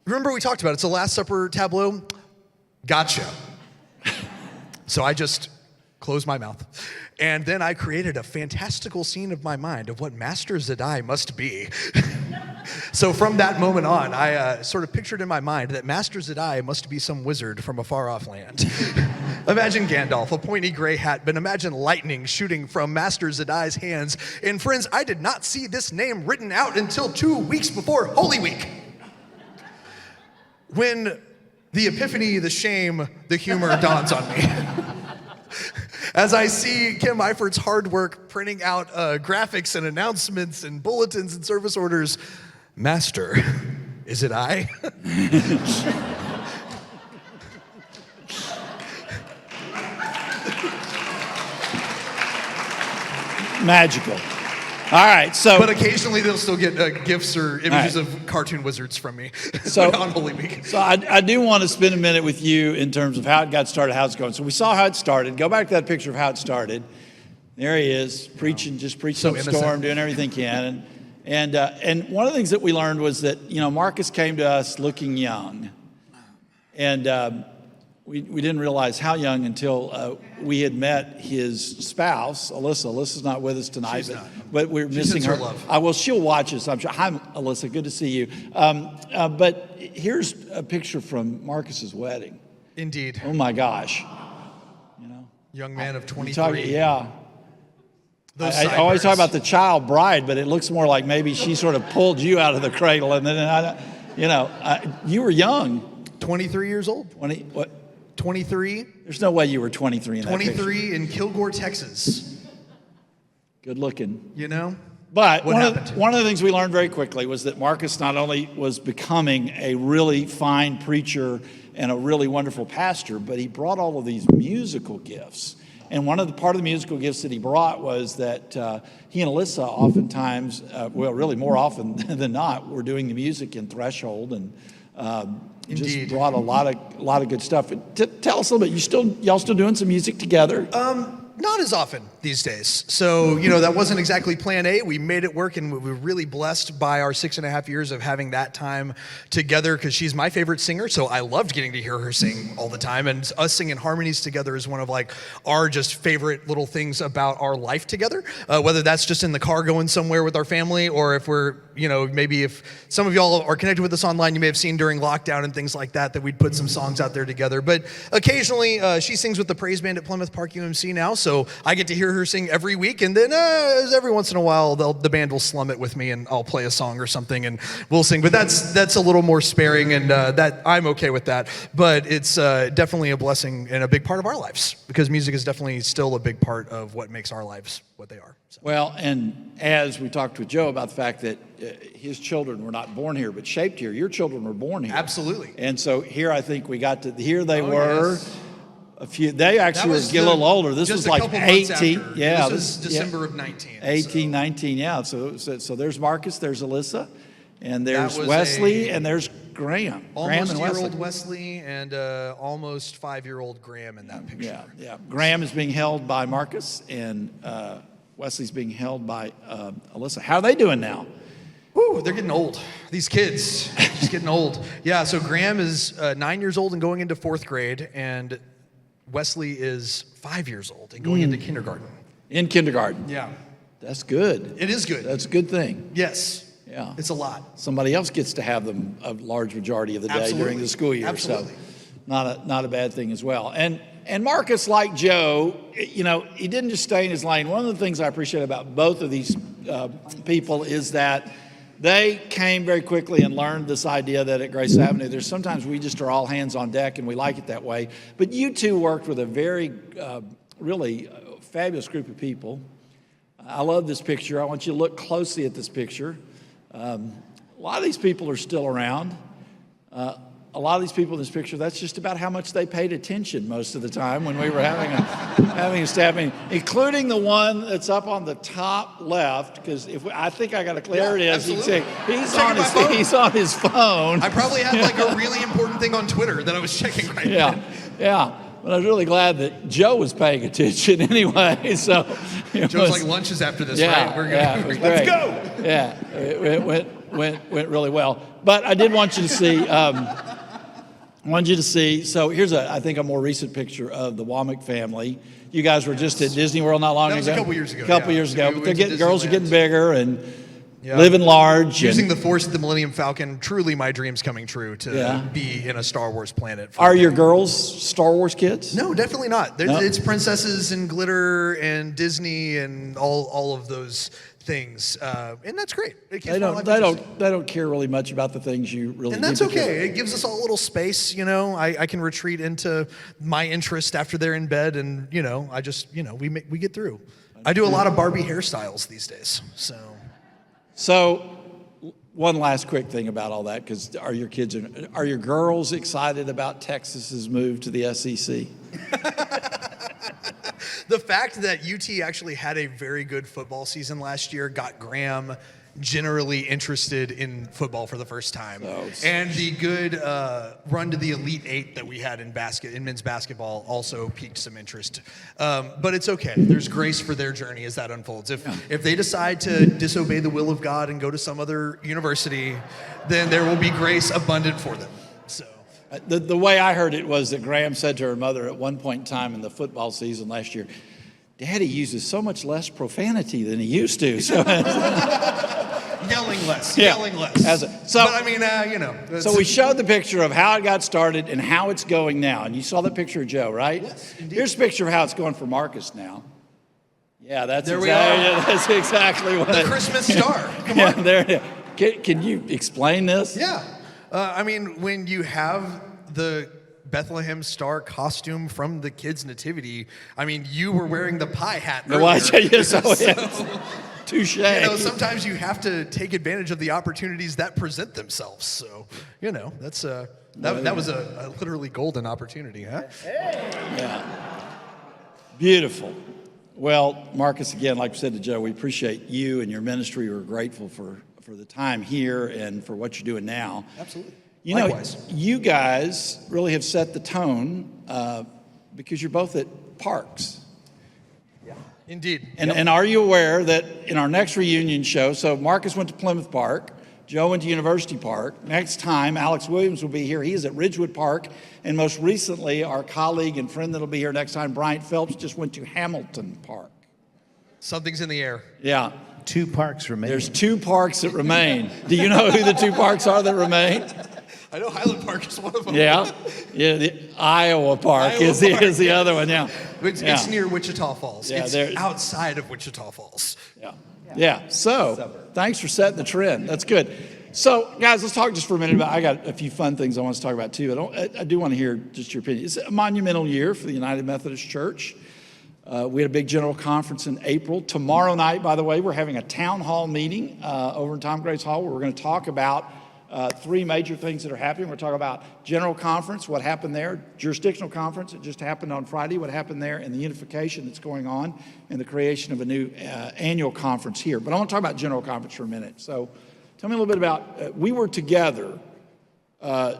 Remember we talked about it. It's the Last Supper tableau. Gotcha. So I just closed my mouth. And then I created a fantastical scene of my mind of what Master Zadai must be. So from that moment on, I sort of pictured in my mind that Master Zadai must be some wizard from a far-off land. Imagine Gandalf, a pointy gray hat, but imagine lightning shooting from Master Zadai's hands. And friends, I did not see this name written out until 2 weeks before Holy Week, when the epiphany, the shame, the humor dawns on me. As I see Kim Eifert's hard work printing out graphics and announcements and bulletins and service orders. Master, is it I? Magical. All right, so. But occasionally they'll still get gifts or images of cartoon wizards from me on Holy Week. So I do want to spend a minute with you in terms of how it got started, how it's going. So we saw how it started. Go back to that picture of how it started. There he is, preaching So up a storm, doing everything he can. And one of the things that we learned was that, Marcus came to us looking young. And we didn't realize how young until we had met his spouse, Alyssa. Alyssa's not with us tonight, but we're missing her. Love. Well, she'll watch us, I'm sure. Hi, Alyssa. Good to see you. But here's a picture from Marcus's wedding. Indeed. Oh my gosh. Young man of 23. Yeah. I always talk about the child bride, but it looks more like maybe she sort of pulled you out of the cradle, and then you were young. 23 years old. 20 what? 23. There's no way you were 23 in that 23 in Kilgore, Texas. Good looking. What But happened? one of the things we learned very quickly was that Marcus not only was becoming a really fine preacher and a really wonderful pastor, but he brought all of these musical gifts. And part of the musical gifts that he brought was that he and Alyssa oftentimes, really more often than not, were doing the music in Threshold and just brought a lot of good stuff. Tell us a little bit. Y'all still doing some music together? Not as often these days. So, that wasn't exactly plan A. We made it work, and we were really blessed by our 6.5 years of having that time together, because she's my favorite singer, so I loved getting to hear her sing all the time. And us singing harmonies together is one of our just favorite little things about our life together, whether that's just in the car going somewhere with our family, or if we're, maybe if some of y'all are connected with us online, you may have seen during lockdown and things like that we'd put some songs out there together. But occasionally she sings with the praise band at Plymouth Park UMC now, so I get to hear her sing every week, and then every once in a while the band will slum it with me, and I'll play a song or something and we'll sing. But that's a little more sparing, and that I'm okay with that. But it's definitely a blessing and a big part of our lives, because music is definitely still a big part of what makes our lives what they are. Well, and as we talked with Joe about the fact that his children were not born here but shaped here, your children were born here. Absolutely. And so here I think we got to, here they Oh, were. yes. They actually were getting a little older. This just was a like couple months 18. after. Yeah. This was December of 19. 18, so. 19, yeah. So there's Marcus, there's Alyssa, and there's was Wesley, and there's Graham. Almost Graham and year-old Wesley. Wesley and almost 5-year-old Graham in that picture. Yeah, yeah. Graham is being held by Marcus, and Wesley's being held by Alyssa. How are they doing now? Woo, they're getting old. These kids, just getting old. Yeah, so Graham is 9 years old and going into 4th grade, and Wesley is 5 years old and going into kindergarten. In kindergarten. Yeah. That's good. It is good. That's a good thing. Yes. Yeah. It's a lot. Somebody else gets to have them a large majority of the day Absolutely. during the school year. Absolutely. So not a bad thing as well. And Marcus, like Joe, you know, he didn't just stay in his lane. One of the things I appreciate about both of these people is that they came very quickly and learned this idea that at Grace Avenue, there's sometimes we just are all hands on deck and we like it that way. But you two worked with a very, really fabulous group of people. I love this picture. I want you to look closely at this picture. A lot of these people are still around. A lot of these people in this picture, that's just about how much they paid attention most of the time when we were having a staff meeting, including the one that's up on the top left, because I think I got to clear it is. Absolutely. He's on his phone. I probably had like a really important thing on Twitter that I was checking right now. Yeah. But I was really glad that Joe was paying attention anyway. So Joe's like lunches after this, right? It was Let's great. go. Yeah, it went really well. But I did want you to see. So here's I think a more recent picture of the Womack family. You guys were just at Disney World not long ago. That was a couple years ago. A couple years ago. We But went to girls are Disneyland. getting bigger and living large. Using and the Force of the Millennium Falcon, truly my dream's coming true to be in a Star Wars planet. Are your girls Star Wars kids? No, definitely not. No? It's princesses and glitter and Disney and all of those things, and that's great. It keeps They my life don't. interesting. They don't care really much about the things you really. And that's need to care okay. It gives us all a little space, you know. I can retreat into my interest after they're in bed, and you know, I just, you know, we get through. I do a lot of Barbie hairstyles these days, so. So, one last quick thing about all that, because are your girls excited about Texas's move to the SEC? The fact that UT actually had a very good football season last year got Graham generally interested in football for the first time. And the good run to the Elite Eight that we had in men's basketball also piqued some interest. But it's okay. There's grace for their journey as that unfolds. If they decide to disobey the will of God and go to some other university, then there will be grace abundant for them. So. The way I heard it was that Graham said to her mother at one point in time in the football season last year, Daddy uses so much less profanity than he used to. So Yelling less. So, but I mean, you know. So we showed the picture of how it got started and how it's going now. And you saw the picture of Joe, right? Yes, indeed. Here's a picture of how it's going for Marcus now. Yeah, that's exactly what. The Christmas star. Come on. There. Can you explain this? Yeah. I mean, when you have the Bethlehem star costume from the kids' nativity, I mean, you were wearing the pie hat earlier. Touche. You know, sometimes you have to take advantage of the opportunities that present themselves. So, you know, that's that was a literally golden opportunity, huh? Yeah. Beautiful. Well, Marcus, again, like I said to Joe, we appreciate you and your ministry. We're grateful for the time here and for what you're doing now. Absolutely. You know, Likewise. you guys really have set the tone because you're both at parks. Yeah. Indeed. And are you aware that in our next reunion show, so Marcus went to Plymouth Park, Joe went to University Park. Next time, Alex Williams will be here. He is at Ridgewood Park. And most recently, our colleague and friend that'll be here next time, Bryant Phelps, just went to Hamilton Park. Something's in the air. Yeah. 2 parks remain. There's 2 parks that remain. Do you know who the 2 parks are that remain? I know Highland Park is one of them. Yeah, the Iowa Park is the other one. Yeah, it's near Wichita Falls. Yeah, it's outside of Wichita Falls. Yeah. So thanks for setting the trend. That's good. So guys, let's talk just for a minute about. I got a few fun things I want to talk about too. I do want to hear just your opinion. It's a monumental year for the United Methodist Church. We had a big general conference in April. Tomorrow night, by the way, we're having a town hall meeting over in Tom Grace Hall where we're going to talk about three major things that are happening. We're talking about general conference, what happened there, jurisdictional conference, it just happened on Friday, what happened there, and the unification that's going on, and the creation of a new annual conference here. But I want to talk about general conference for a minute. So tell me a little bit about, we were together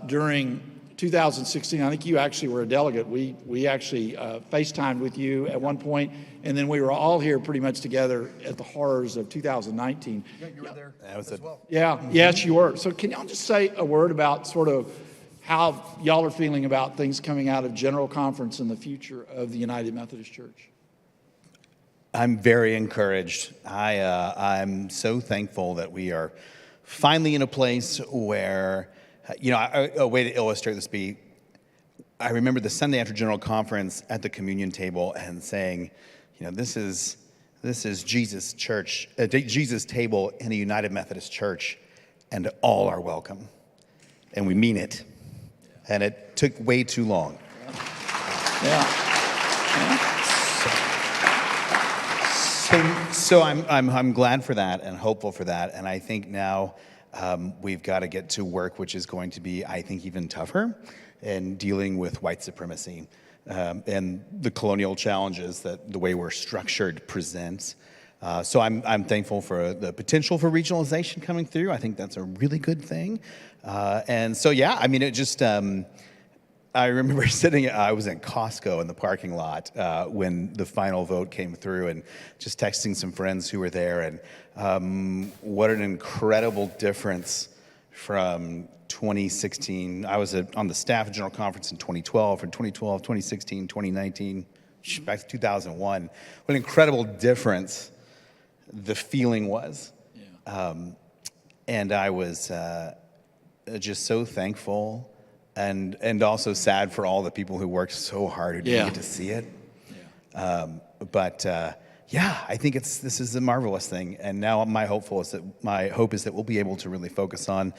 during 2016. I think you actually were a delegate. We actually FaceTimed with you at one point, and then we were all here pretty much together at the horrors of 2019. Yeah, you were there as well. Yeah, yes, you were. So can y'all just say a word about sort of how y'all are feeling about things coming out of General Conference and the future of the United Methodist Church? I'm very encouraged. I'm so thankful that we are finally in a place where, a way to illustrate this I remember the Sunday after General Conference at the communion table and saying, this is Jesus' church, Jesus' table in a United Methodist Church, and all are welcome. And we mean it. And it took way too long. Yeah. So I'm glad for that and hopeful for that. And I think now we've got to get to work, which is going to be, I think, even tougher in dealing with white supremacy and the colonial challenges that the way we're structured presents. So I'm thankful for the potential for regionalization coming through. I think that's a really good thing. And so, it just, I remember I was in Costco in the parking lot when the final vote came through and just texting some friends who were there. And what an incredible difference from 2016. I was on the staff at General Conference in 2012, from 2012, 2016, 2019, back to 2001. What an incredible difference the feeling was. Yeah. And I was just so thankful and also sad for all the people who worked so hard who didn't get to see it. Yeah. I think this is a marvelous thing. And now my hope is that we'll be able to really focus on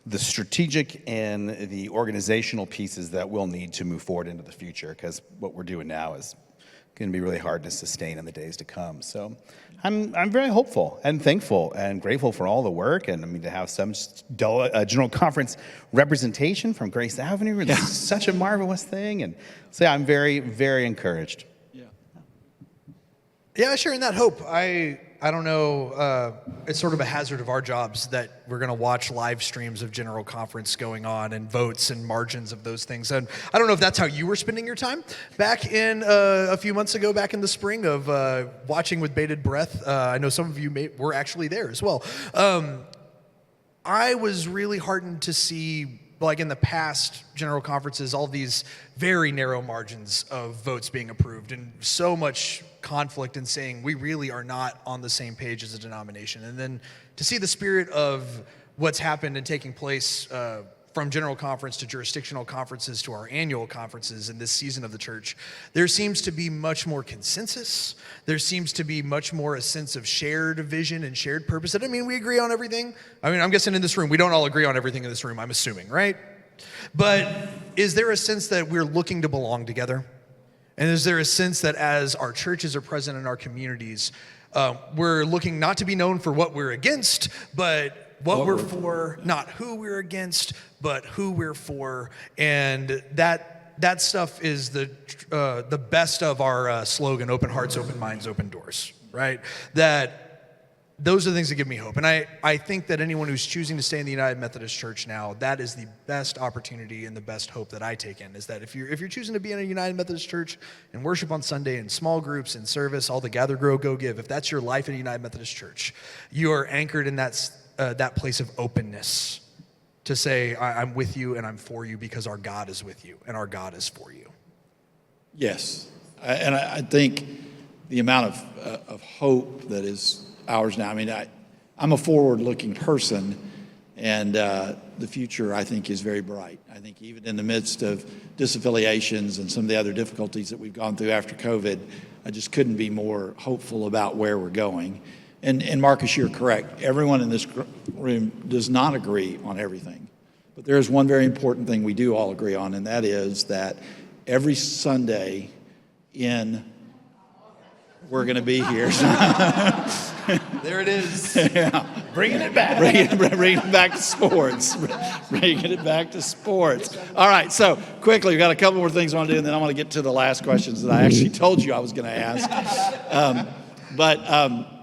the strategic and the organizational pieces that we'll need to move forward into the future, because what we're doing now is going to be really hard to sustain in the days to come. So I'm very hopeful and thankful and grateful for all the work, and to have some General Conference representation from Grace Avenue. This is such a marvelous thing, and so I'm very, very encouraged. Yeah, sharing that hope. I don't know, it's sort of a hazard of our jobs that we're going to watch live streams of General Conference going on and votes and margins of those things. And I don't know if that's how you were spending your time back in a few months ago, back in the spring, of watching with bated breath. I know some of you were actually there as well. I was really heartened to see, like in the past General Conferences, all these very narrow margins of votes being approved and so much conflict in saying we really are not on the same page as a denomination. And then to see the spirit of what's happened and taking place from General Conference to jurisdictional conferences to our annual conferences in this season of the church, there seems to be much more consensus. There seems to be much more a sense of shared vision and shared purpose. That doesn't mean we agree on everything. I'm guessing in this room, we don't all agree on everything in this room, I'm assuming, right? But is there a sense that we're looking to belong together? And is there a sense that as our churches are present in our communities, we're looking not to be known for what we're against, but what we're for, not who we're against, but who we're for. And that stuff is the best of our slogan, open hearts, open minds, open doors, right? Those are the things that give me hope. And I think that anyone who's choosing to stay in the United Methodist Church now, that is the best opportunity and the best hope that I take in, is that if you're choosing to be in a United Methodist Church and worship on Sunday in small groups and service, all the gather, grow, go, give, if that's your life in a United Methodist Church, you are anchored in that place of openness to say, I'm with you and I'm for you because our God is with you and our God is for you. Yes. And I think the amount of hope that is ours now. I'm a forward-looking person, and the future, I think, is very bright. I think even in the midst of disaffiliations and some of the other difficulties that we've gone through after COVID, I just couldn't be more hopeful about where we're going. And Marcus, you're correct. Everyone in this room does not agree on everything. But there is one very important thing we do all agree on, and that is that every Sunday in we're going to be here. There it is. Bringing it back. Bringing it back to sports. Bringing it back to sports. All right, so quickly, we've got a couple more things I want to do, and then I want to get to the last questions that I actually told you I was going to ask.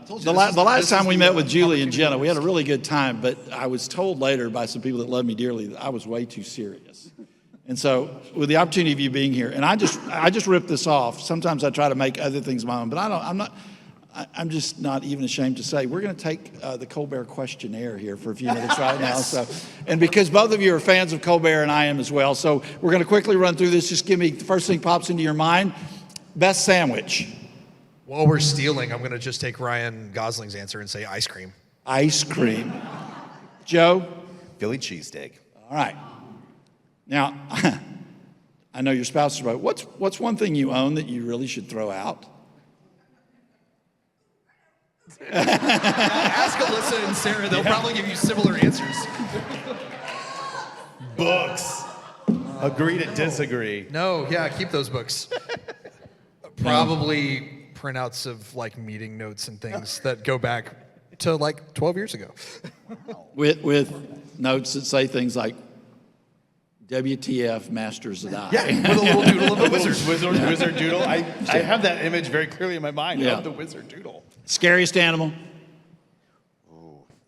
The last time we met with Julie and Jenna, we had a really good time, but I was told later by some people that love me dearly that I was way too serious. And so, with the opportunity of you being here, and I just ripped this off. Sometimes I try to make other things my own, but I'm just not even ashamed to say we're going to take the Colbert questionnaire here for a few minutes right now. So, and because both of you are fans of Colbert and I am as well, so we're going to quickly run through this. Just give me the first thing pops into your mind. Best sandwich. While we're stealing, I'm going to just take Ryan Gosling's answer and say ice cream. Ice cream. Joe? Philly cheesesteak. All right. Now, I know your spouse is right. What's one thing you own that you really should throw out? Ask Alyssa and Sarah. They'll probably give you similar answers. Books. Agree to disagree. No, yeah, keep those books. Probably printouts of like meeting notes and things that go back to like 12 years ago. With notes that say things like WTF, Masters of I. Yeah, with a little doodle of a wizard. Wizard doodle. I have that image very clearly in my mind of the wizard doodle. Scariest animal?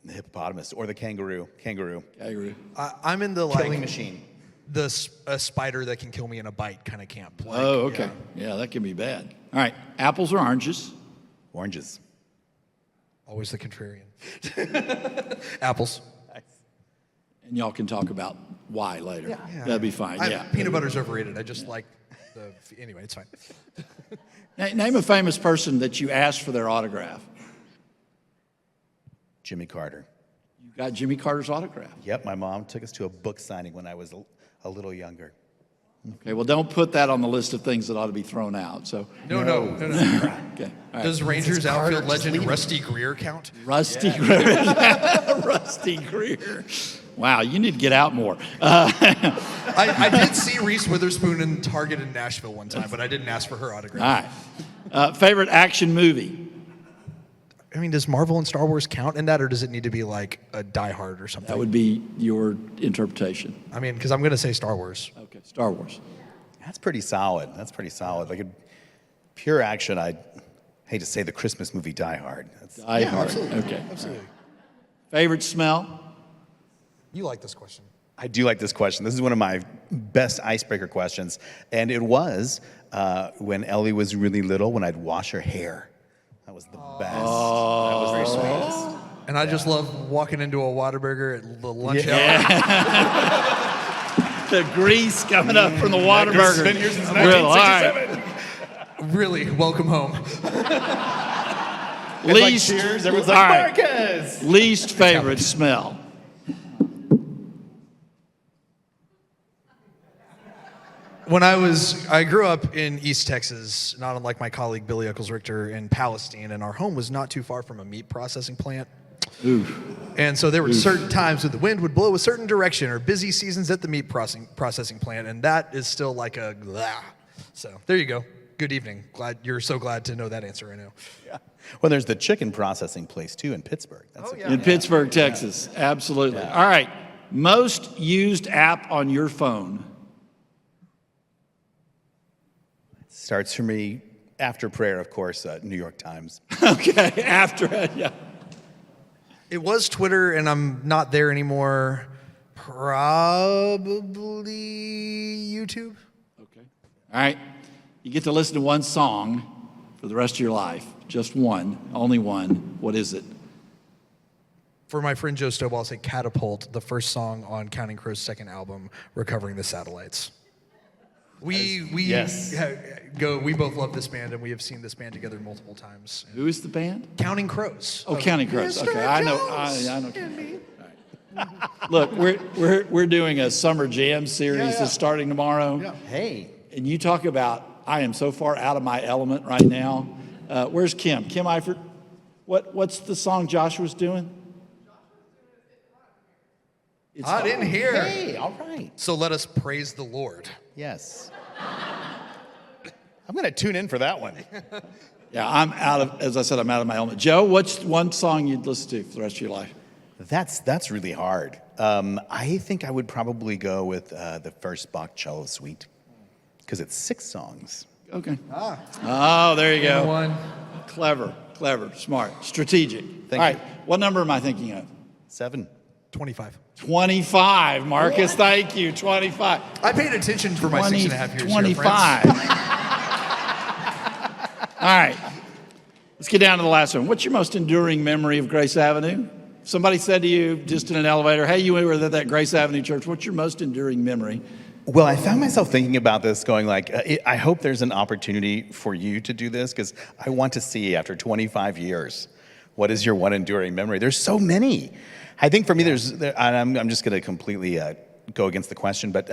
The hippopotamus or the kangaroo. Kangaroo. I'm in the like Killing machine. a spider that can kill me in a bite kind of camp. Like, Oh, okay. Yeah, that can be bad. All right, apples or oranges? Oranges. Always the contrarian. Apples. And y'all can talk about why later. Yeah. That'd be fine, yeah. Peanut butter's overrated. I just like the... Anyway, it's fine. Name a famous person that you asked for their autograph. Jimmy Carter. You got Jimmy Carter's autograph. Yep, my mom took us to a book signing when I was a little younger. Okay, well, don't put that on the list of things that ought to be thrown out. So No. okay, all right. Does Rangers outfield legend Rusty Greer count? Rusty Greer. Rusty Greer. Wow, you need to get out more. I did see Reese Witherspoon in Target in Nashville one time, but I didn't ask for her autograph. All right. Favorite action movie? I mean, does Marvel and Star Wars count in that, or does it need to be like a Die Hard or something? That would be your interpretation. I mean, because I'm going to say Star Wars. Okay, Star Wars. That's pretty solid. Like a pure action, I hate to say the Christmas movie Die Hard. Die Hard. Absolutely. Okay. Absolutely. Favorite smell? You like this question. I do like this question. This is one of my best icebreaker questions. And it was when Ellie was really little, when I'd wash her hair. That was the best. That was very sweet. And I just love walking into a Whataburger at the lunch hour. The grease coming up from the Whataburger. Been here since All 1967. Really, welcome home. Least, like cheers. Everyone's all like, right. Marcus. Least favorite smell? When I grew up in East Texas, not unlike my colleague Billy Eccles Richter in Palestine, and our home was not too far from a meat processing plant. Oof. And so there were certain times when the wind would blow a certain direction, or busy seasons at the meat processing plant, and that is still like a blah. So there you go. Good evening. You're so glad to know that answer right now. Yeah. Well, there's the chicken processing place too in Pittsburgh. In Pittsburgh, Texas. Absolutely. Yeah. All right. Most used app on your phone? Starts for me after prayer, of course, New York Times. Okay, after it, yeah. It was Twitter, and I'm not there anymore. Probably YouTube. Okay. All right. You get to listen to one song for the rest of your life. Just one, only one. What is it? For my friend Joe Stobaugh, I'll say Catapult, the first song on Counting Crows' second album, Recovering the Satellites. We both love this band, and we have seen this band together multiple times. Who is the band? Counting Crows. Oh, Counting Crows. Okay, I know. Counting Crows. All right. Look, we're doing a summer jam series that's starting tomorrow. Yeah. Hey. And you talk about, I am so far out of my element right now. Where's Kim? Kim Eifert? What's the song Joshua's doing? It's I didn't hear. Hey, all right. So let us praise the Lord. Yes. I'm going to tune in for that one. Yeah, as I said, I'm out of my element. Joe, what's one song you'd listen to for the rest of your life? That's really hard. I think I would probably go with the first Bach cello suite because it's 6 songs. Okay. Oh, there you go. One. Clever, smart, strategic. Thank All you. right, what number am I thinking of? 7. 25. 25, Marcus, thank you, 25. I paid attention for my 6.5 years 25. here, All right, let's get down to the last one. What's your most enduring memory of Grace Avenue? Somebody said to you just in an elevator, hey, you were at that Grace Avenue church. What's your most enduring memory? Well, I found myself thinking about this, going like, I hope there's an opportunity for you to do this, because I want to see after 25 years, what is your one enduring memory? There's so many. I think for me, I'm just going to completely go against the question, but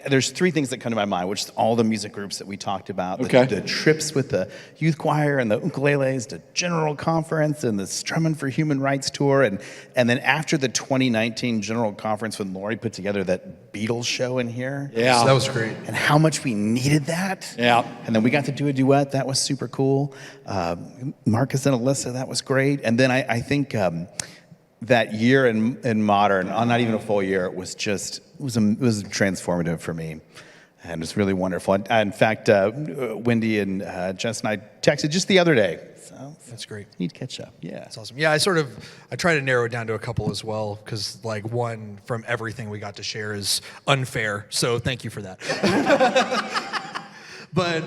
there's 3 things that come to my mind, which is all the music groups that we talked about, the trips with the youth choir and the ukuleles, the general conference and the Strumming for Human Rights tour, and then after the 2019 general conference when Lori put together that Beatles show in here. Yeah. So that was great. And how much we needed that. Yeah. And then we got to do a duet. That was super cool. Marcus and Alyssa, that was great. And then I think that year in Modern, not even a full year, it was transformative for me. And it's really wonderful. In fact, Wendy and Jess and I texted just the other day. So That's great. need to catch up. Yeah. That's awesome. Yeah, I try to narrow it down to a couple as well, because like one from everything we got to share is unfair. So thank you for that. But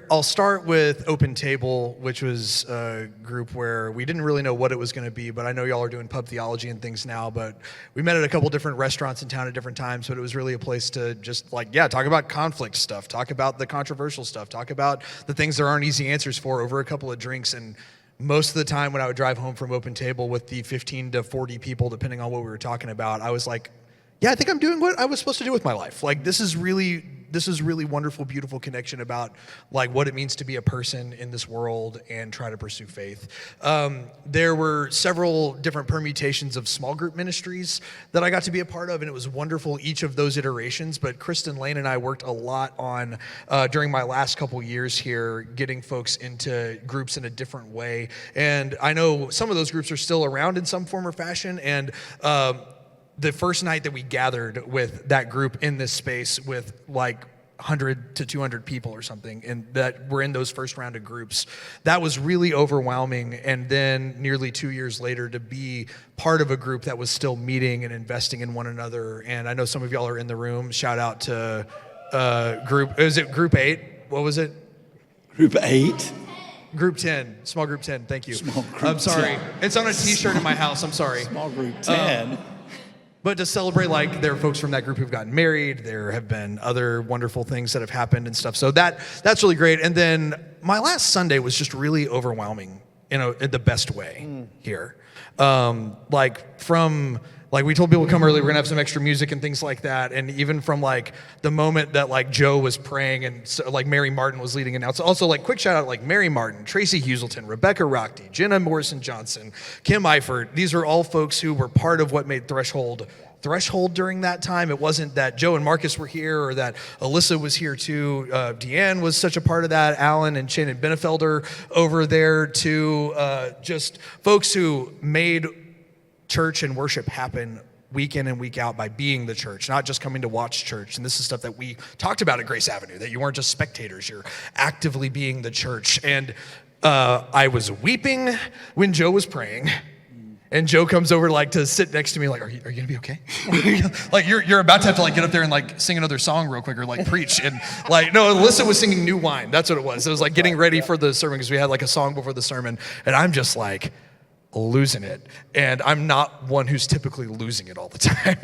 I'll start with Open Table, which was a group where we didn't really know what it was going to be, but I know y'all are doing pub theology and things now, but we met at a couple different restaurants in town at different times, but it was really a place to just talk about conflict stuff, talk about the controversial stuff, talk about the things there aren't easy answers for over a couple of drinks. And most of the time when I would drive home from Open Table with the 15 to 40 people, depending on what we were talking about, I was like, yeah, I think I'm doing what I was supposed to do with my life. Like, this is really wonderful, beautiful connection about like what it means to be a person in this world and try to pursue faith. There were several different permutations of small group ministries that I got to be a part of, and it was wonderful each of those iterations. But Kristen Lane and I worked a lot on, during my last couple years here, getting folks into groups in a different way. And I know some of those groups are still around in some form or fashion, and the first night that we gathered with that group in this space with like 100 to 200 people or something, and that were in those first round of groups, that was really overwhelming. And then nearly 2 years later, to be part of a group that was still meeting and investing in one another. And I know some of y'all are in the room. Shout out to Group 8? What was it? Group 8? Group 10, small group 10, thank you. Small group I'm sorry. 10. It's on a t-shirt in my house, I'm sorry. Small group 10. But to celebrate, like, there are folks from that group who've gotten married. There have been other wonderful things that have happened and stuff. So that's really great. And then my last Sunday was just really overwhelming, in the best way here. We told people to come early, we're gonna have some extra music and things like that. And even from like the moment that like Joe was praying and so, like Mary Martin was leading announcements. Also, like, quick shout out, like Mary Martin, Tracy Huselton, Rebecca Rockty, Jenna Morrison Johnson, Kim Eifert. These are all folks who were part of what made Threshold during that time. It wasn't that Joe and Marcus were here or that Alyssa was here too. Deanne was such a part of that. Alan and Shannon Benefelder over there too. Just folks who made church and worship happen week in and week out by being the church, not just coming to watch church. And this is stuff that we talked about at Grace Avenue, that you weren't just spectators, you're actively being the church. And I was weeping when Joe was praying. And Joe comes over like to sit next to me, like, are you gonna be okay? Like you're about to have to like get up there and like sing another song real quick or like preach. And like, no, Alyssa was singing New Wine. That's what it was. It was like getting ready for the sermon because we had like a song before the sermon. And I'm just like losing it. And I'm not one who's typically losing it all the time.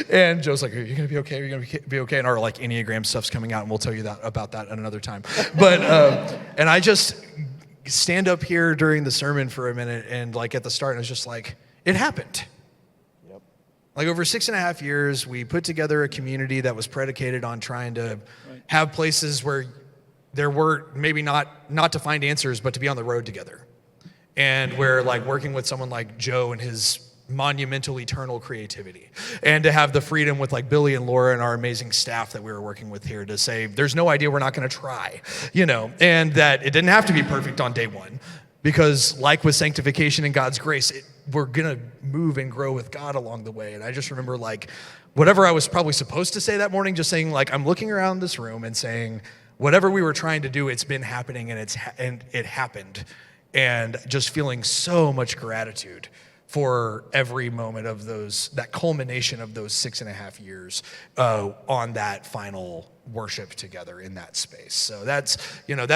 And Joe's like, are you gonna be okay? Are you gonna be okay? And our like Enneagram stuff's coming out and we'll tell you about that at another time. But, and I just stand up here during the sermon for a minute and like at the start, and I was just like, it happened. Yep. Like over 6.5 years, we put together a community that was predicated on trying to have places where there were maybe not to find answers, but to be on the road together. And where like working with someone like Joe and his monumental, eternal creativity. And to have the freedom with like Billy and Laura and our amazing staff that we were working with here to say, there's no idea, we're not going to try, and that it didn't have to be perfect on day one, because like with sanctification and God's grace, we're going to move and grow with God along the way. And I just remember like whatever I was probably supposed to say that morning, just saying like, I'm looking around this room and saying, whatever we were trying to do, it's been happening, and it happened. And just feeling so much gratitude for every moment of that culmination of those 6.5 years on that final worship together in that space. So that's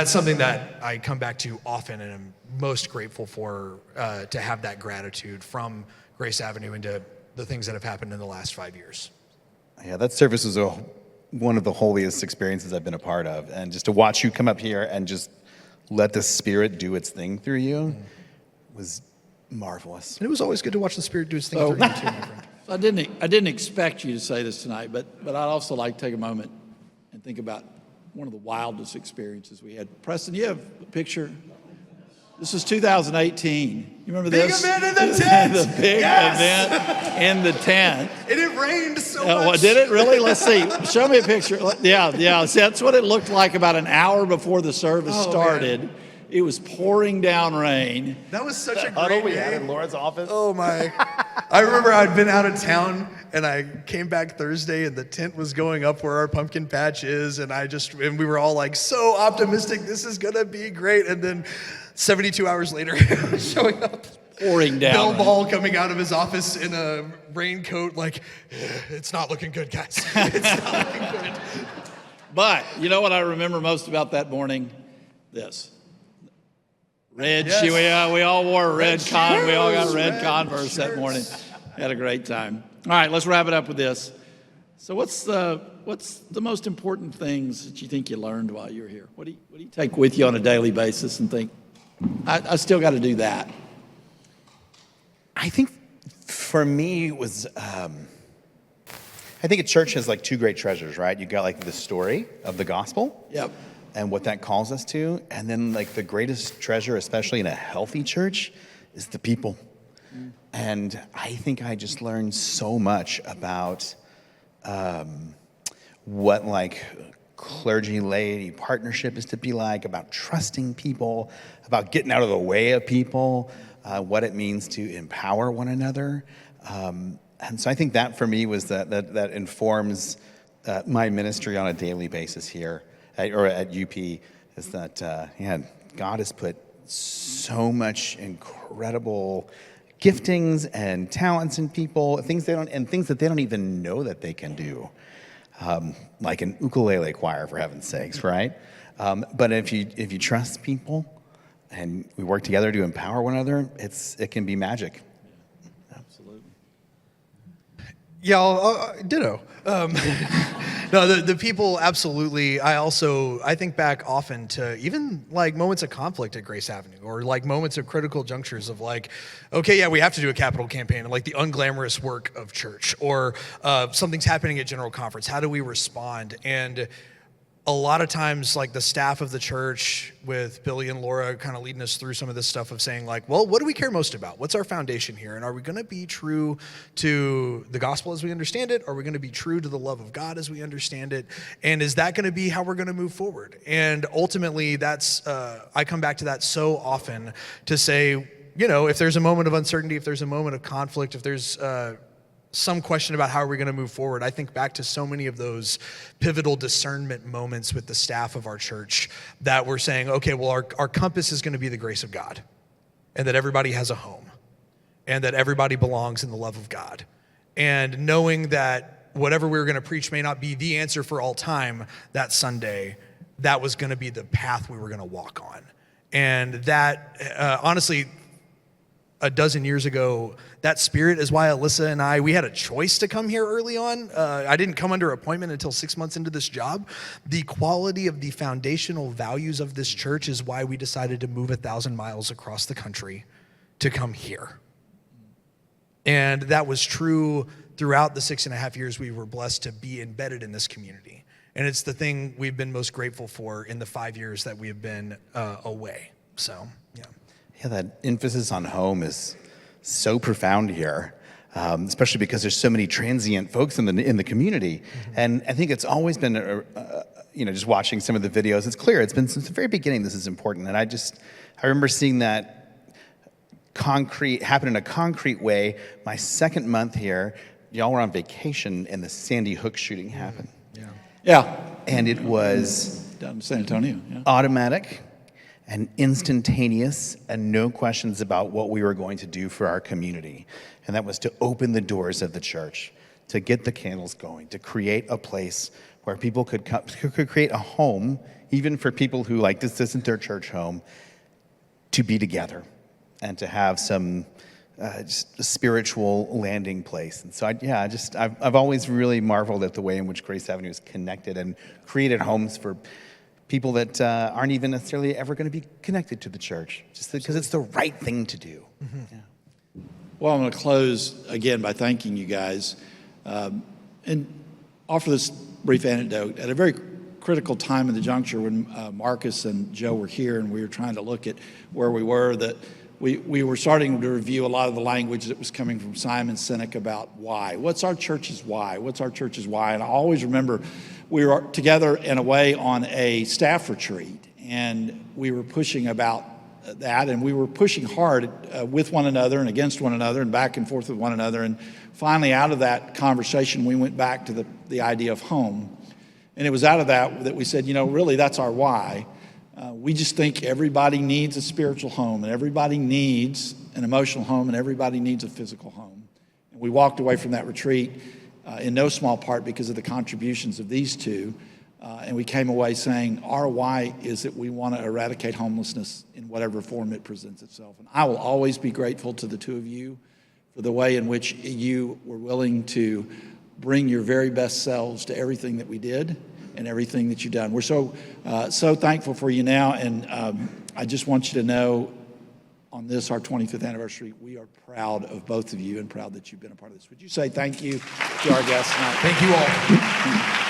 something that I come back to often, and I'm most grateful for, to have that gratitude from Grace Avenue into the things that have happened in the last 5 years. Yeah, that service was one of the holiest experiences I've been a part of. And just to watch you come up here and just let the Spirit do its thing through you was marvelous. And it was always good to watch the Spirit do its thing through you too, my friend. I didn't expect you to say this tonight, but I'd also like to take a moment and think about one of the wildest experiences we had. Preston, you have a picture? This is 2018. You remember this? Big event in the tent! The big event in the tent. And it rained so much. Did it really? Let's see. Show me a picture. Yeah. See, that's what it looked like about an hour before the service started. Man. It was pouring down rain. That was such a huddle great we day. had in Laura's office. Oh my. I remember I'd been out of town and I came back Thursday and the tent was going up where our pumpkin patch is, and we were all like so optimistic, this is gonna be great. And then 72 hours later, showing up. Pouring down. Bill Ball coming out of his office in a raincoat like, it's not looking good, guys. It's not looking good. But you know what I remember most about that morning? This. Red shoe. We all wore red con. We all got red Converse that morning. Had a great time. All right, let's wrap it up with this. So what's the most important things that you think you learned while you were here? What do you take with you on a daily basis and think, I still got to do that? I think for me it was, I think a church has like two great treasures, right? You got like the story of the gospel. Yep. And what that calls us to. And then like the greatest treasure, especially in a healthy church, is the people. And I think I just learned so much about what like clergy laity partnership is to be like, about trusting people, about getting out of the way of people, what it means to empower one another. And so I think that for me was that informs my ministry on a daily basis here. At UP, is that God has put so much incredible giftings and talents in people, things that they don't even know that they can do, like an ukulele choir, for heaven's sakes, right? But if you trust people and we work together to empower one another, it can be magic. Absolutely. Yeah, ditto. No, the people, absolutely. I think back often to even like moments of conflict at Grace Avenue, or like moments of critical junctures of like, okay, yeah, we have to do a capital campaign, and like the unglamorous work of church, or something's happening at General Conference. How do we respond? And a lot of times, like the staff of the church with Billy and Laura kind of leading us through some of this stuff of saying like, well, what do we care most about? What's our foundation here? And are we going to be true to the gospel as we understand it? Are we going to be true to the love of God as we understand it? And is that going to be how we're going to move forward? And ultimately, that's I come back to that so often to say, if there's a moment of uncertainty, if there's a moment of conflict, if there's some question about how are we going to move forward, I think back to so many of those pivotal discernment moments with the staff of our church that we're saying, okay, well, our compass is going to be the grace of God, and that everybody has a home, and that everybody belongs in the love of God. And knowing that whatever we were going to preach may not be the answer for all time that Sunday, that was going to be the path we were going to walk on. And that, honestly, a dozen years ago, that spirit is why Alyssa and I, we had a choice to come here early on. I didn't come under appointment until 6 months into this job. The quality of the foundational values of this church is why we decided to move 1,000 miles across the country to come here. And that was true throughout the 6.5 years we were blessed to be embedded in this community. And it's the thing we've been most grateful for in the 5 years that we have been away. So, yeah. Yeah, that emphasis on home is so profound here. especially because there's so many transient folks in the community. And I think it's always been, just watching some of the videos, it's clear, it's been since the very beginning this is important. And I remember seeing that happen in a concrete way. My second month here, y'all were on vacation and the Sandy Hook shooting happened. Yeah. And it was Down in San Antonio. Yeah. automatic and instantaneous and no questions about what we were going to do for our community. And that was to open the doors of the church, to get the candles going, to create a place where people could create a home, even for people who this isn't their church home, to be together and to have some just a spiritual landing place. And so I've always really marveled at the way in which Grace Avenue is connected and created homes for people that aren't even necessarily ever going to be connected to the church, just because it's the right thing to do. Mm-hmm. Yeah. Well, I'm going to close again by thanking you guys and offer this brief anecdote. At a very critical time in the juncture when Marcus and Joe were here and we were trying to look at where we were, that we were starting to review a lot of the language that was coming from Simon Sinek about why. What's our church's why? What's our church's why? And I always remember we were together in a way on a staff retreat, and we were pushing about that, and we were pushing hard with one another and against one another and back and forth with one another. And finally, out of that conversation, we went back to the idea of home. And it was out of that we said, really, that's our why. We just think everybody needs a spiritual home, and everybody needs an emotional home, and everybody needs a physical home. And we walked away from that retreat in no small part because of the contributions of these two. And we came away saying our why is that we want to eradicate homelessness in whatever form it presents itself. And I will always be grateful to the two of you for the way in which you were willing to bring your very best selves to everything that we did and everything that you've done. We're so thankful for you now, and I just want you to know on this, our 25th anniversary, we are proud of both of you and proud that you've been a part of this. Would you say thank you to our guests tonight? Thank you all.